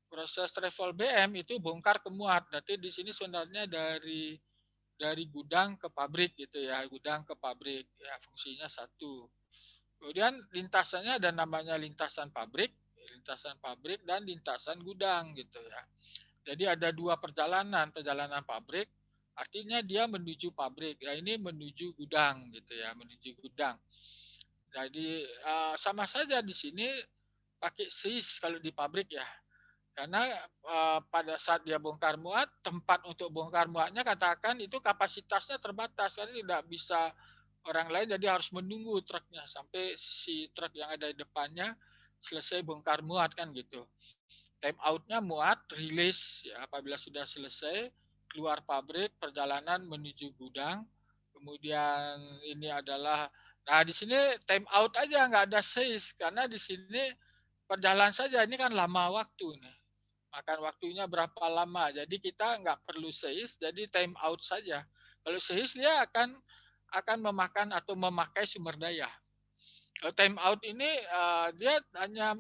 Proses travel BM itu bongkar ke muat. Nanti di sini sebenarnya dari gudang ke pabrik gitu ya, gudang ke pabrik ya, fungsinya 1. Kemudian lintasannya ada namanya lintasan pabrik dan lintasan gudang gitu ya. Jadi ada 2 perjalanan pabrik artinya dia menuju pabrik. Ya ini menuju gudang gitu ya, menuju gudang. Jadi sama saja di sini pakai SIS kalau di pabrik ya. Karena pada saat dia bongkar muat, tempat untuk bongkar muatnya katakan itu kapasitasnya terbatas, karena tidak bisa orang lain, jadi harus menunggu truknya sampai si truk yang ada di depannya selesai bongkar muat kan gitu. Time out-nya muat, release ya, apabila sudah selesai, keluar pabrik, perjalanan menuju gudang. Kemudian ini adalah, nah di sini time out aja nggak ada seize, karena di sini perjalanan saja, ini kan lama waktu nih. Makan waktunya berapa lama. Jadi kita nggak perlu seize, jadi time out saja. Kalau seize dia akan memakan atau memakai sumber daya. Kalau time out ini dia hanya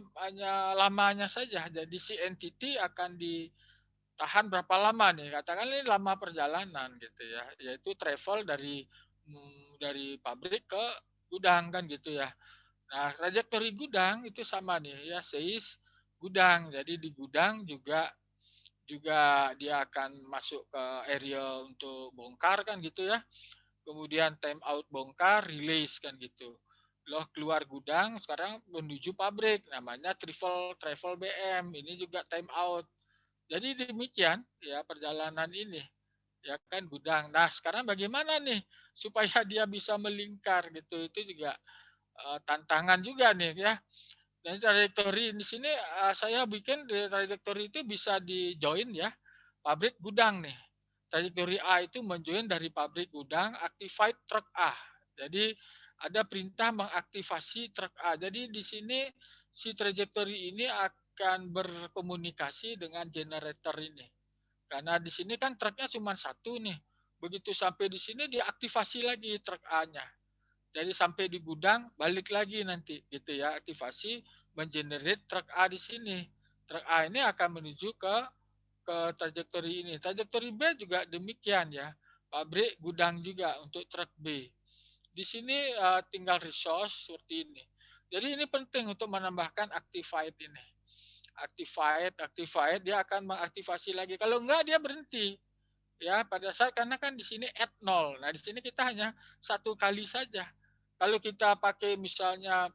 lamanya saja. Jadi si entity akan ditahan berapa lama nih. Katakan ini lama perjalanan gitu ya. Yaitu travel dari pabrik ke gudang kan gitu ya. Nah, trajektori gudang itu sama nih ya, seize gudang. Jadi di gudang juga dia akan masuk ke area untuk bongkar kan gitu ya. Kemudian time out bongkar, release kan gitu. Loh keluar gudang sekarang menuju pabrik, namanya travel BM. Ini juga time out. Jadi demikian ya perjalanan ini. Ya kan gudang. Nah, sekarang bagaimana nih supaya dia bisa melingkar gitu. Itu juga tantangan juga nih ya. Dan trajektori di sini saya bikin di trajektori itu bisa di join ya, pabrik gudang nih. Trajektori A itu menjoin dari pabrik gudang, activate truk A. Jadi ada perintah mengaktifasi truk A. Jadi di sini si trajektori ini akan berkomunikasi dengan generator ini. Karena di sini kan truknya cuma 1 nih. Begitu sampai di sini diaktifasi lagi truk A-nya. Jadi sampai di gudang balik lagi nanti gitu ya, aktivasi mengenerate truk A di sini. Truk A ini akan menuju ke trajektori ini. Trajektori B juga demikian ya. Pabrik gudang juga untuk truk B. Di sini tinggal resource seperti ini. Jadi ini penting untuk menambahkan activate ini. Activate dia akan mengaktifasi lagi. Kalau enggak dia berhenti. Ya, pada saat karena kan di sini add 0. Nah, di sini kita hanya satu kali saja. Kalau kita pakai misalnya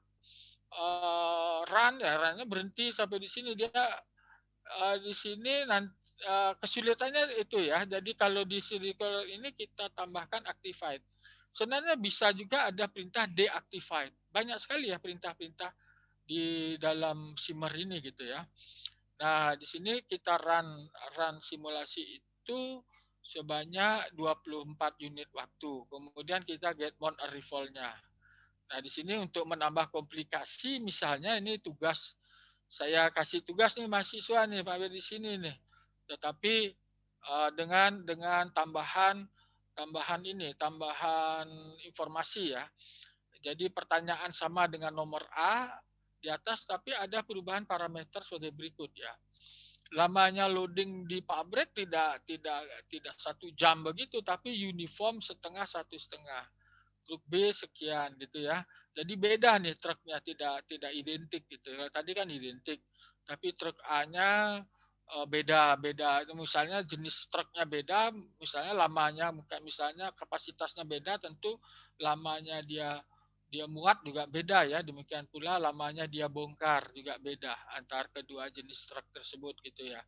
run ya, runnya berhenti sampai di sini dia di sini nanti kesulitannya itu ya. Jadi kalau di circle ini kita tambahkan activate. Sebenarnya bisa juga ada perintah deactivate. Banyak sekali ya perintah-perintah di dalam Simmer ini gitu ya. Nah, di sini kita run simulasi itu sebanyak 24 unit waktu. Kemudian kita get mount arrival-nya. Nah, di sini untuk menambah komplikasi misalnya ini tugas saya kasih tugas nih mahasiswa nih Pak di sini nih. Tetapi dengan tambahan informasi ya. Jadi pertanyaan sama dengan nomor A di atas tapi ada perubahan parameter sebagai berikut ya. Lamanya loading di pabrik tidak 1 jam begitu tapi uniform setengah 1,5. Truk B sekian gitu ya. Jadi beda nih truknya tidak identik gitu. Tadi kan identik. Tapi truk A-nya beda. Misalnya jenis truknya beda, misalnya lamanya misalnya kapasitasnya beda, tentu lamanya dia muat juga beda ya. Demikian pula lamanya dia bongkar juga beda antar kedua jenis truk tersebut gitu ya.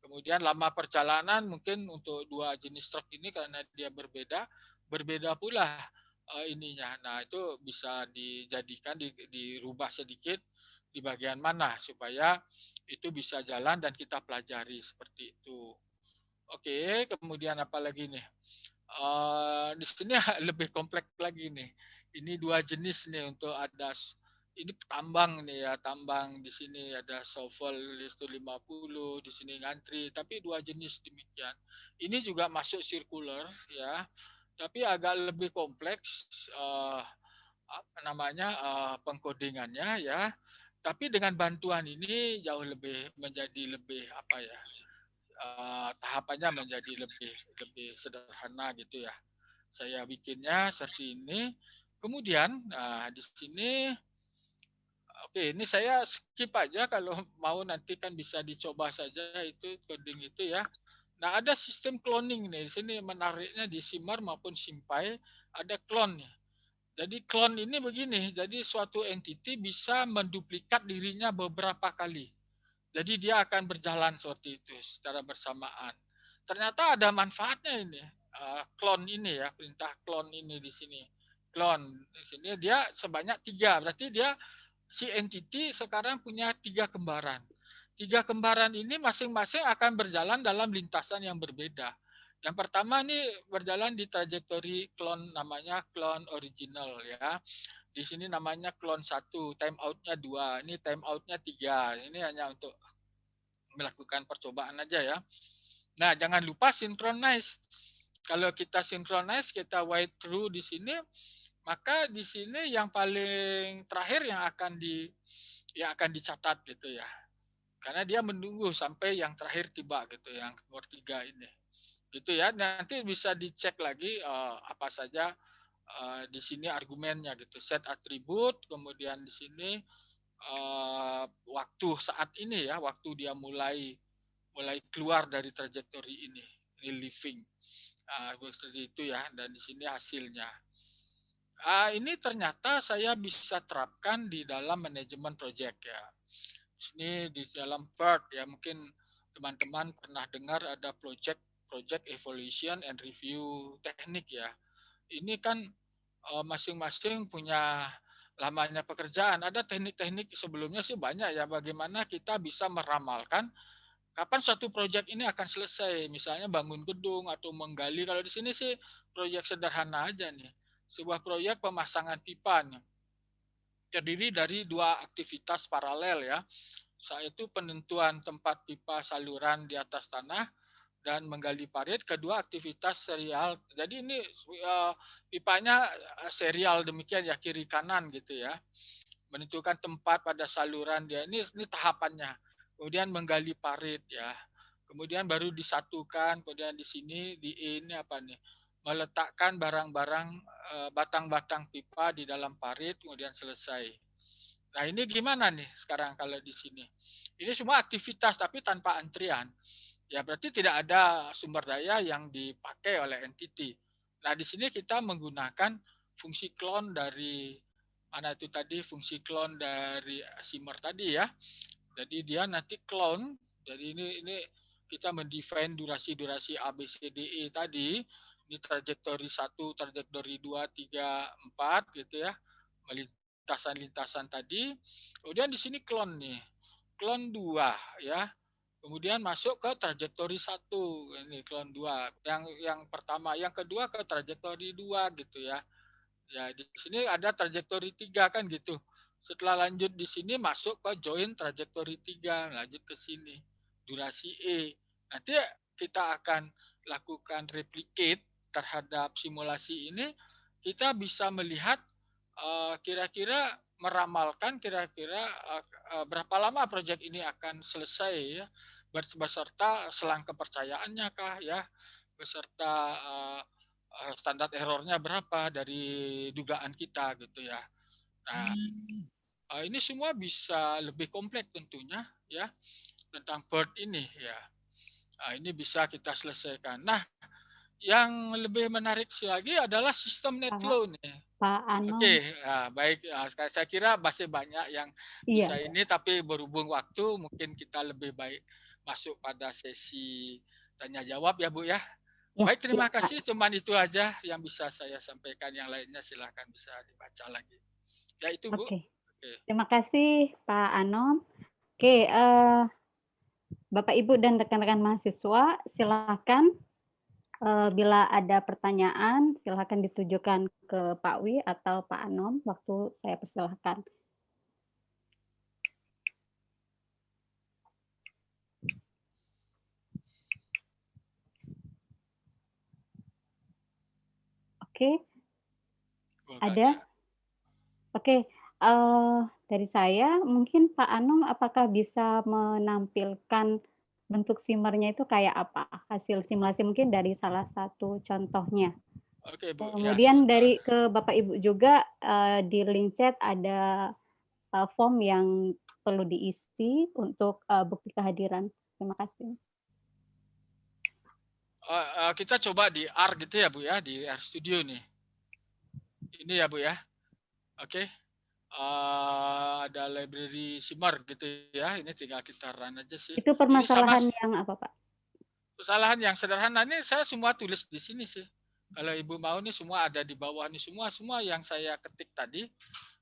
Kemudian lama perjalanan mungkin untuk dua jenis truk ini karena dia berbeda pula ininya. Nah, itu bisa dijadikan dirubah sedikit di bagian mana supaya itu bisa jalan dan kita pelajari seperti itu. Oke, kemudian apa lagi nih? Di sini lebih kompleks lagi nih. Ini dua jenis nih untuk ada ini tambang nih ya, tambang di sini ada shovel itu 50, di sini ngantri, tapi dua jenis demikian. Ini juga masuk circular ya, tapi agak lebih kompleks apa namanya pengkodingannya ya. Tapi dengan bantuan ini jauh lebih menjadi lebih apa ya? Tahapannya menjadi lebih sederhana gitu ya. Saya bikinnya seperti ini. Kemudian di sini oke, ini saya skip aja kalau mau nanti kan bisa dicoba saja itu coding itu ya. Nah, ada sistem cloning nih. Di sini menariknya di Simar maupun Simpai ada clone nya. Jadi clone ini begini, jadi suatu entity bisa menduplikat dirinya beberapa kali. Jadi dia akan berjalan seperti itu secara bersamaan. Ternyata ada manfaatnya ini. Clone ini ya, perintah clone ini di sini. Clone di sini dia sebanyak 3. Berarti dia si entity sekarang punya 3 kembaran. 3 kembaran ini masing-masing akan berjalan dalam lintasan yang berbeda. Yang pertama ini berjalan di trajektori clone namanya clone original ya. Di sini namanya clone 1, time out-nya 2, ini time out-nya 3. Ini hanya untuk melakukan percobaan aja ya. Nah, jangan lupa synchronize. Kalau kita synchronize, kita wait through di sini, maka di sini yang paling terakhir yang akan dicatat gitu ya. Karena dia menunggu sampai yang terakhir tiba gitu, yang nomor 3 ini. Gitu ya. Nanti bisa dicek lagi apa saja di sini argumennya gitu. Set atribut, kemudian di sini waktu saat ini ya, waktu dia mulai keluar dari trajektori ini living. Seperti itu ya, dan di sini hasilnya. Ini ternyata saya bisa terapkan di dalam manajemen project ya. Ini di dalam PERT ya, mungkin teman-teman pernah dengar ada project evaluation and review teknik ya. Ini kan masing-masing punya lamanya pekerjaan. Ada teknik-teknik sebelumnya sih banyak ya, bagaimana kita bisa meramalkan kapan suatu proyek ini akan selesai. Misalnya bangun gedung atau menggali. Kalau di sini sih proyek sederhana aja nih. Sebuah proyek pemasangan pipa nih. Terdiri dari 2 aktivitas paralel ya. Saat itu penentuan tempat pipa saluran di atas tanah dan menggali parit. Kedua, aktivitas serial. Jadi ini pipanya serial demikian ya, kiri kanan gitu ya. Menentukan tempat pada saluran dia. Ini tahapannya. Kemudian menggali parit ya. Kemudian baru disatukan. Kemudian di sini ini apa nih? Meletakkan barang-barang batang-batang pipa di dalam parit. Kemudian selesai. Nah ini gimana nih sekarang kalau di sini? Ini semua aktivitas tapi tanpa antrian. Ya berarti tidak ada sumber daya yang dipakai oleh entity. Nah di sini kita menggunakan fungsi clone dari mana itu tadi, fungsi clone dari Simmer tadi ya. Jadi dia nanti clone. Jadi ini kita mendefine durasi-durasi A, B, C, D, E tadi. Ini trajektori 1, trajektori 2, 3, 4 gitu ya. Lintasan-lintasan tadi. Kemudian di sini clone nih. Clone 2 ya. Kemudian masuk ke trajektori 1. Ini clone 2. Yang pertama, yang kedua ke trajektori 2 gitu ya. Ya, di sini ada trajektori 3 kan gitu. Setelah lanjut di sini masuk ke join trajektori 3, lanjut ke sini. Durasi E. Nanti kita akan lakukan replicate terhadap simulasi ini. Kita bisa melihat kira-kira meramalkan kira-kira berapa lama proyek ini akan selesai ya, beserta selang kepercayaannya kah ya, beserta standar errornya berapa dari dugaan kita gitu ya. Nah, ini semua bisa lebih kompleks tentunya ya tentang BERT ini ya. Nah, ini bisa kita selesaikan. Nah, yang lebih menarik lagi adalah sistem NetFlow nih. Pak Anom. Oke, baik. Saya kira masih banyak yang bisa ini, tapi berhubung waktu, mungkin kita lebih baik masuk pada sesi tanya jawab ya Bu ya. Baik, terima kasih. Cuman itu aja yang bisa saya sampaikan. Yang lainnya silahkan bisa dibaca lagi. Ya itu Bu. Oke. Terima kasih Pak Anom. Oke, Bapak Ibu dan rekan-rekan mahasiswa, silakan. Bila ada pertanyaan, silakan ditujukan ke Pak Wi atau Pak Anom. Waktu saya persilahkan. Oke, ada? Oke, dari saya mungkin Pak Anom apakah bisa menampilkan bentuk simmernya itu kayak apa? Hasil simulasi mungkin dari salah satu contohnya. Oke, Bu. Kemudian dari ke Bapak Ibu juga di link chat ada form yang perlu diisi untuk bukti kehadiran. Terima kasih. Kita coba di R gitu ya Bu ya, di R Studio nih. Ini ya Bu ya. Oke. Ada library Simmer gitu ya. Ini tinggal kita run aja sih. Itu permasalahan yang apa Pak? Kesalahan yang sederhana ini saya semua tulis di sini sih. Kalau Ibu mau nih semua ada di bawah nih, semua yang saya ketik tadi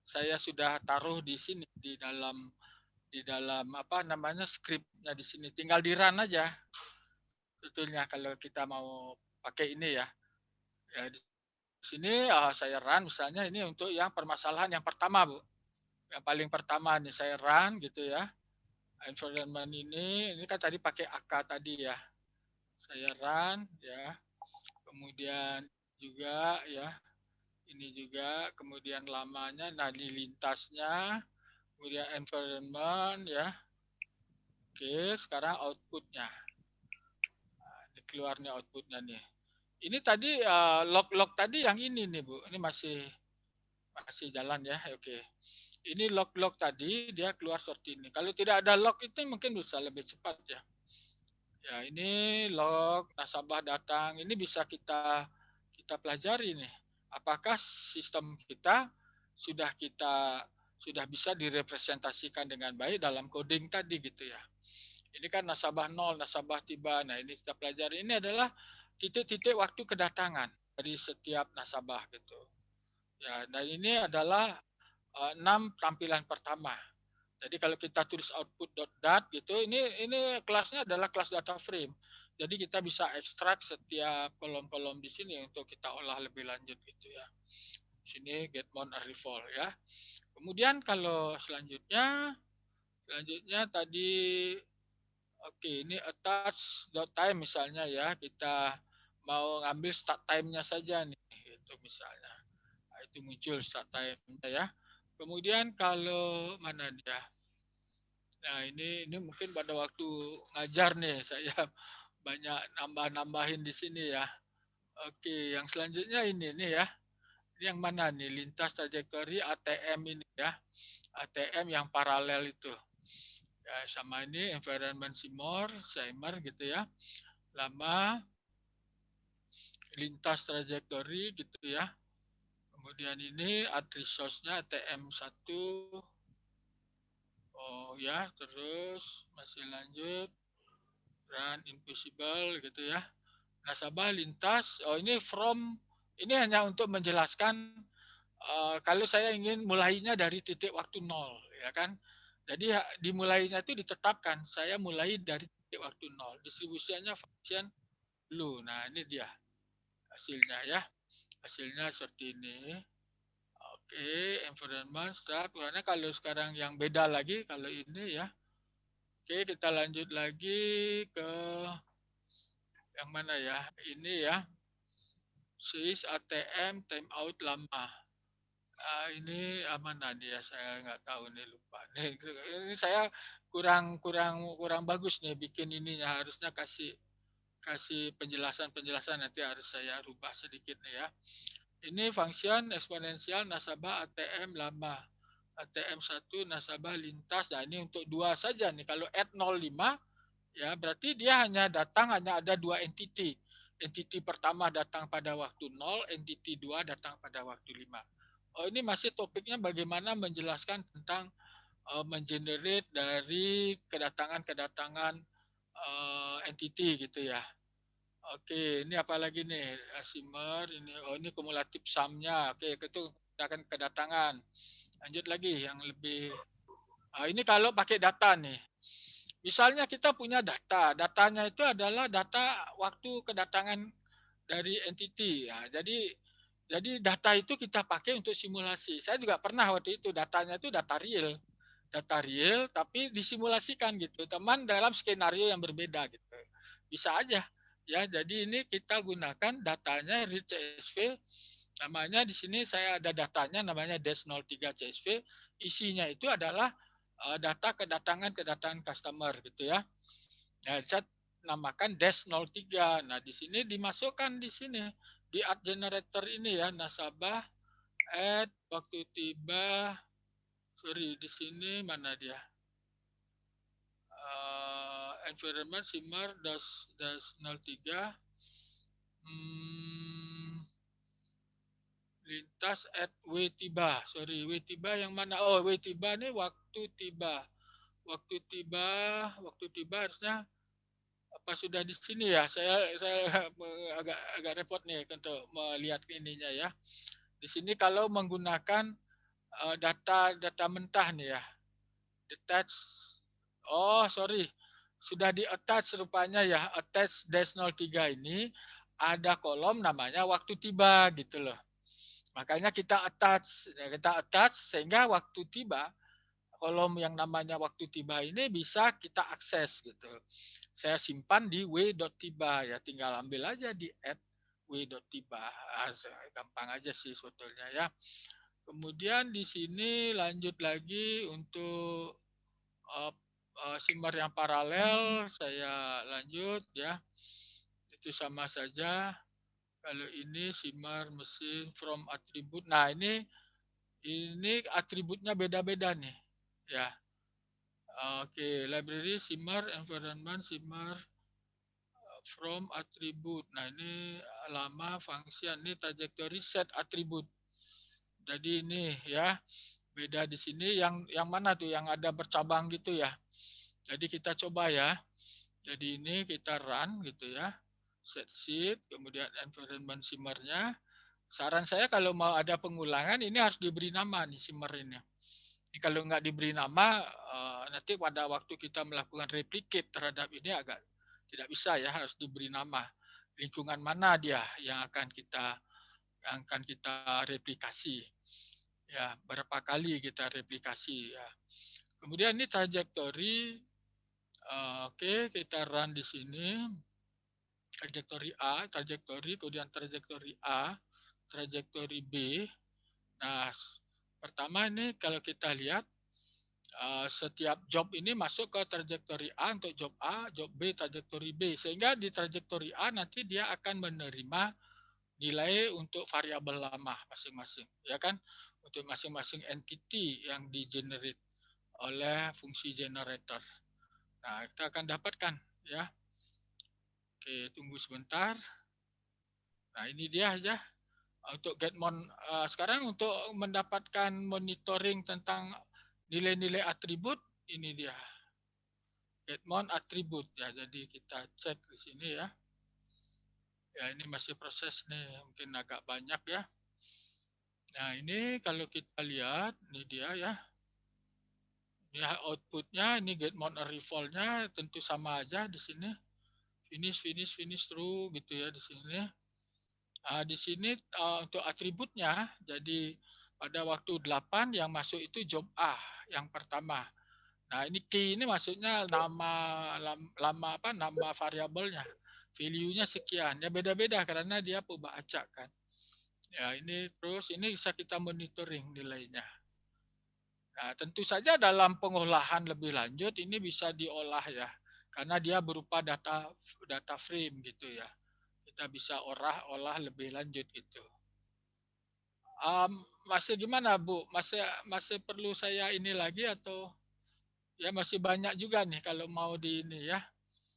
saya sudah taruh di sini di dalam apa namanya skripnya di sini. Tinggal di run aja. Sebetulnya kalau kita mau pakai ini ya. Ya di sini saya run misalnya ini untuk yang permasalahan yang pertama, Bu. Yang paling pertama nih saya run gitu ya. Environment ini kan tadi pakai AK tadi ya. Saya run ya. Kemudian juga ya. Ini juga kemudian lamanya, nah ini lintasnya, kemudian environment ya. Oke, sekarang outputnya. Nah, ini keluarnya outputnya nih. Ini tadi log-log tadi yang ini nih Bu. Ini masih jalan ya. Oke. Ini log-log tadi dia keluar seperti ini. Kalau tidak ada log itu mungkin bisa lebih cepat ya. Ya, ini log nasabah datang. Ini bisa kita pelajari nih. Apakah sistem kita sudah bisa direpresentasikan dengan baik dalam coding tadi gitu ya. Ini kan nasabah 0, nasabah tiba. Nah, ini kita pelajari. Ini adalah titik-titik waktu kedatangan dari setiap nasabah gitu. Ya, dan ini adalah 6 tampilan pertama. Jadi kalau kita tulis output.dat gitu, ini kelasnya adalah kelas data frame. Jadi kita bisa ekstrak setiap kolom-kolom di sini untuk kita olah lebih lanjut gitu ya. Sini get mount arrival ya. Kemudian kalau selanjutnya tadi Oke, ini attach dot time misalnya ya, kita mau ngambil start time-nya saja nih, itu misalnya. Nah, itu muncul start time-nya ya. Kemudian kalau mana dia? Nah, ini mungkin pada waktu ngajar nih saya banyak nambah-nambahin di sini ya. Oke, yang selanjutnya ini nih ya. Ini yang mana nih? Lintas trajektori ATM ini ya. ATM yang paralel itu. Ya, sama ini environment Seymour gitu ya. Lama lintas trajektori gitu ya. Kemudian ini ad resource-nya ATM1. Oh ya, terus masih lanjut run invisible gitu ya. Nasabah lintas. Oh ini from, ini hanya untuk menjelaskan kalau saya ingin mulainya dari titik waktu 0 ya kan. Jadi dimulainya itu ditetapkan. Saya mulai dari titik waktu 0. Distribusinya function blue. Nah, ini dia hasilnya ya. Hasilnya seperti ini. Oke, environment start. Karena kalau sekarang yang beda lagi kalau ini ya. Oke, kita lanjut lagi ke yang mana ya? Ini ya. Swiss ATM timeout lama. Ini mana dia? Saya nggak tahu nih, lupa. Ini saya kurang bagus nih bikin ininya. Harusnya kasih penjelasan nanti harus saya rubah sedikit nih ya. Ini function eksponensial nasabah ATM lama. ATM1 nasabah lintas. Nah, ini untuk dua saja nih. Kalau add 05 ya berarti dia hanya ada dua entity. Entity pertama datang pada waktu 0, entity 2 datang pada waktu 5. Oh, ini masih topiknya bagaimana menjelaskan tentang mengenerate dari kedatangan entity gitu ya. Oke, ini apa lagi nih? Shimmer, ini kumulatif sum-nya. Oke, itu akan kedatangan. Lanjut lagi yang lebih. Ini kalau pakai data nih. Misalnya kita punya data. Datanya itu adalah data waktu kedatangan dari entity. Ya, jadi data itu kita pakai untuk simulasi. Saya juga pernah waktu itu datanya itu data real. Data real tapi disimulasikan gitu. Teman dalam skenario yang berbeda gitu. Bisa aja. Ya, jadi ini kita gunakan datanya real CSV. Namanya di sini saya ada datanya namanya -03 CSV. Isinya itu adalah data kedatangan customer gitu ya. Nah, saya namakan -03. Nah, di sini dimasukkan di sini di ad generator ini ya, nasabah add waktu tiba. Sorry, di sini mana dia? Environment Shimmer -03 lintas at W tiba. Sorry, W tiba yang mana? Oh, W tiba ini waktu tiba. Waktu tiba harusnya apa sudah di sini ya? Saya agak repot nih untuk melihat ininya ya. Di sini kalau menggunakan data mentah nih ya. Detach. Oh, sorry. Sudah di-attach rupanya ya. Attach -03 ini ada kolom namanya waktu tiba gitu loh. Makanya kita attach sehingga waktu tiba kolom yang namanya waktu tiba ini bisa kita akses gitu. Saya simpan di w.tiba ya, tinggal ambil aja di add w.tiba. Gampang aja sih sebetulnya ya. Kemudian di sini lanjut lagi untuk shimmer yang paralel saya lanjut ya. Itu sama saja. Kalau ini shimmer mesin from attribute. Nah, ini atributnya beda-beda nih. Ya. Oke, library shimmer environment shimmer from attribute. Nah, ini lama function ini trajectory set attribute. Jadi ini ya, beda di sini yang mana tuh yang ada bercabang gitu ya. Jadi kita coba ya. Jadi ini kita run gitu ya. Set sheet, kemudian environment shimmer-nya. Saran saya kalau mau ada pengulangan ini harus diberi nama nih shimmer ini. Ini kalau nggak diberi nama, nanti pada waktu kita melakukan replicate terhadap ini agak tidak bisa ya, harus diberi nama. Lingkungan mana dia yang akan kita replikasi. Ya, berapa kali kita replikasi ya. Kemudian ini trajectory Oke, kita run di sini. Trajektori A, kemudian trajektori A, trajektori B. Nah, pertama ini kalau kita lihat setiap job ini masuk ke trajektori A untuk job A, job B, trajektori B. Sehingga di trajektori A nanti dia akan menerima nilai untuk variabel lama masing-masing, ya kan? Untuk masing-masing entity yang di-generate oleh fungsi generator. Nah, kita akan dapatkan, ya. Oke, tunggu sebentar. Nah, ini dia aja. Untuk getmon sekarang untuk mendapatkan monitoring tentang nilai-nilai atribut, ini dia. Getmon atribut ya. Jadi kita cek di sini ya. Ya, ini masih proses nih, mungkin agak banyak ya. Nah, ini kalau kita lihat, ini dia ya. Ini outputnya, ini getmon arrival-nya tentu sama aja di sini. Finish true gitu ya di sini. Di sini untuk atributnya, jadi pada waktu 8 yang masuk itu job A yang pertama. Nah, ini key ini maksudnya nama variabelnya. Value-nya sekian. Ya beda-beda karena dia pubah acak kan. Ya, ini terus ini bisa kita monitoring nilainya. Nah, tentu saja dalam pengolahan lebih lanjut ini bisa diolah ya. Karena dia berupa data frame gitu ya. Kita bisa olah lebih lanjut gitu. Masih gimana Bu? Masih perlu saya ini lagi atau ya masih banyak juga nih kalau mau di ini ya?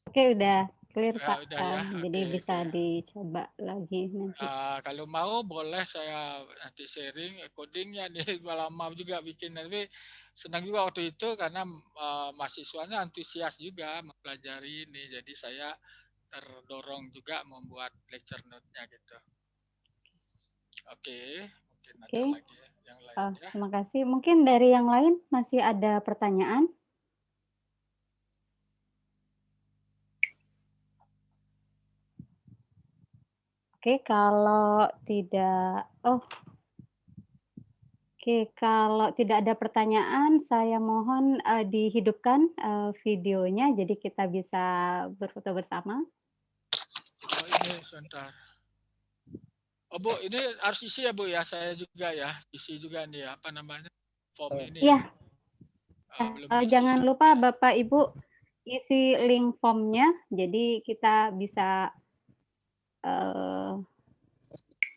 Oke, udah clear Ya, Pak. udah ya. Jadi Oke, bisa dicoba lagi nanti. kalau mau boleh saya nanti sharing codingnya nih lama juga bikin, tapi senang juga waktu itu karena mahasiswanya antusias juga mempelajari ini, jadi saya terdorong juga membuat lecture note-nya gitu. Oke, mungkin ada lagi yang lain ya. Terima kasih. Mungkin dari yang lain masih ada pertanyaan? Oke, kalau tidak, kalau tidak ada pertanyaan, saya mohon dihidupkan videonya, jadi kita bisa berfoto bersama. Oh ini sebentar. Oh Bu, ini harus isi ya Bu ya, saya juga ya, isi juga nih ya, apa namanya, form ini Iya. ya. Jangan lupa Bapak Ibu isi link formnya, jadi kita bisa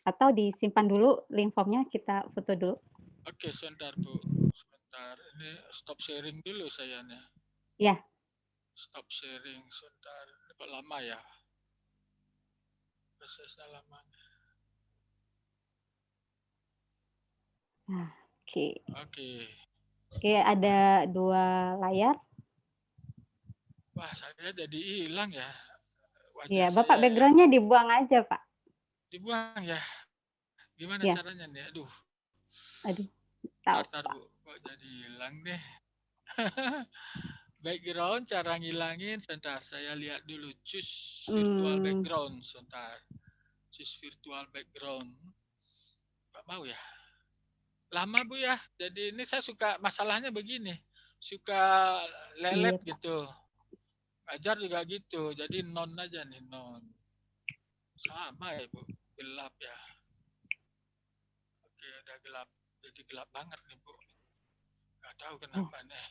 atau disimpan dulu link formnya, kita foto dulu. Oke, sebentar Bu, sebentar, ini stop sharing dulu saya nih. Ya. Stop sharing sebentar, kok lama ya? Prosesnya lama. Oke. Oke. Oke, ada 2 layar. Wah, saya jadi hilang ya. Iya, Bapak background-nya dibuang aja, Pak. Dibuang ya? Gimana ya. caranya nih? Aduh. Tahu, Ntar Bu, kok jadi hilang deh. Background, cara ngilangin, sebentar. Saya lihat dulu. Choose virtual background, sebentar. Choose virtual background. Nggak mau ya? Lama Bu ya. Jadi ini saya suka, masalahnya begini. Suka lelet gitu. Ajar juga gitu. Jadi non aja nih, non. Sama ya Bu. Gelap ya. Oke, udah gelap. Jadi gelap banget nih Bu. Nggak tahu kenapa nih.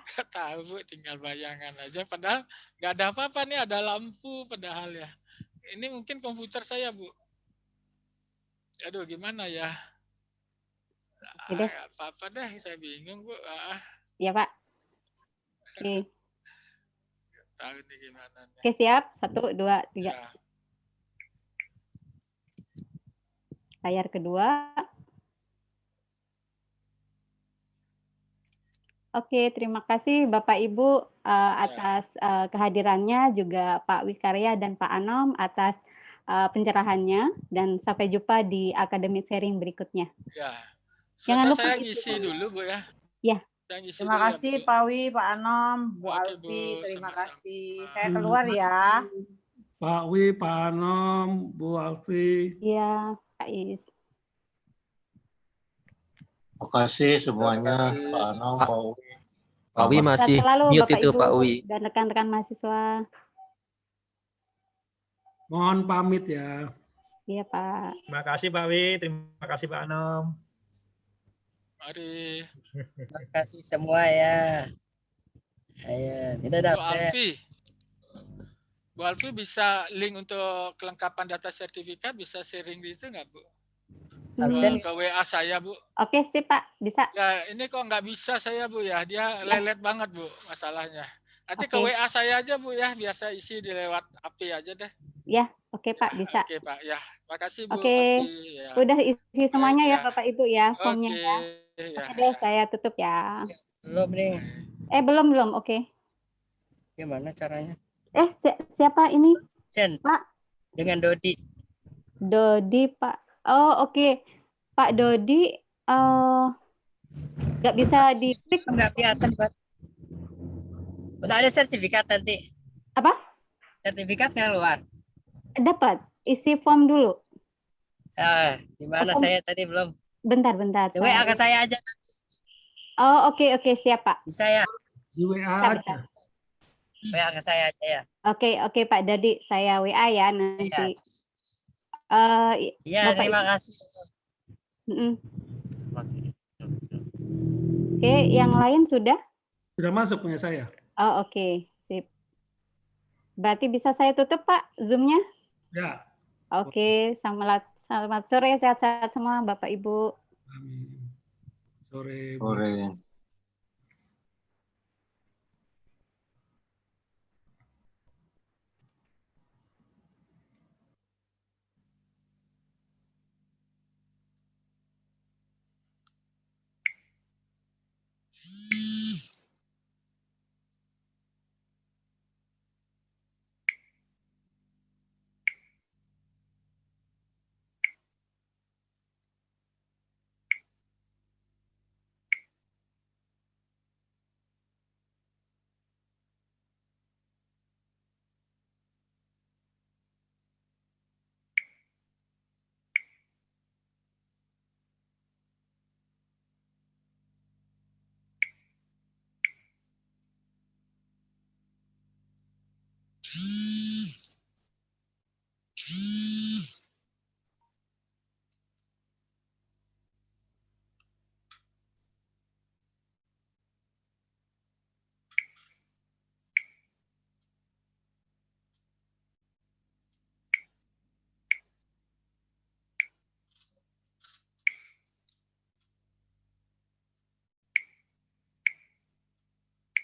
Nggak tahu Bu, tinggal bayangan aja. Padahal nggak ada apa-apa nih, ada lampu padahal ya. Ini mungkin komputer saya Bu. Aduh, gimana ya? Apa-apa deh, saya bingung Bu. Iya Pak. Oke. Tahu nih gimana nih. Oke, siap. 1, 2, 3. Ya. Layar kedua. Oke, terima kasih Bapak Ibu atas kehadirannya, juga Pak Wikarya dan Pak Anom atas pencerahannya, dan sampai jumpa di academic sharing berikutnya. Ya. Jangan lupa saya ngisi dulu Bu ya. Ya. Terima kasih Pak Wi, Pak Anom, Bu Alfi, terima kasih. Saya keluar ya. Pak Wi, Pak Anom, Bu Alfi. Iya, Pak Is. Terima kasih semuanya, Pak Anom, Pak Wi. Pak Wi Sehat masih selalu mute Bapak itu Ibu Pak Wi. dan rekan-rekan mahasiswa. Mohon pamit ya. Iya Pak. Terima kasih Pak Wi, terima kasih Pak Anom. Mari. Terima kasih semua ya. Ayo, tidak Bu Alfi. Bu Alfi bisa link untuk kelengkapan data sertifikat bisa sharing di itu nggak Bu? Absen. Ke WA saya Bu. Oke sih Pak, bisa. Ya ini kok nggak bisa saya Bu ya, dia lelet banget Bu masalahnya. Nanti ke Oke. WA saya aja Bu ya, biasa isi di lewat API aja deh. Ya, oke Pak, bisa. Oke Pak, ya. Makasih Bu Oke, Alfi. Ya. udah isi semuanya Baik, ya Bapak Ibu ya, formnya Oke, ya. ya. Oke deh, saya tutup ya. Belum nih. Belum, oke. Gimana caranya? Siapa ini? Sen. Pak. Dengan Dodi. Dodi Pak. Oh oke. Pak Dodi nggak bisa di-klik. Nggak kelihatan Pak. Udah ada sertifikat nanti. Apa? Sertifikat keluar. Dapat. Isi form dulu. Di mana saya tadi belum? Bentar. WA ke saya aja. Oh oke, siap Pak. Bisa ya? Di WA aja. WA ke saya aja ya. Oke Pak Dodi, saya WA ya nanti. Iya, terima kasih. Oke, yang lain sudah? Sudah masuk punya saya. Oh oke, sip. Berarti bisa saya tutup Pak Zoom-nya? Ya. Oke, selamat sore, sehat-sehat semua Bapak Ibu. Amin. Sore. Sore.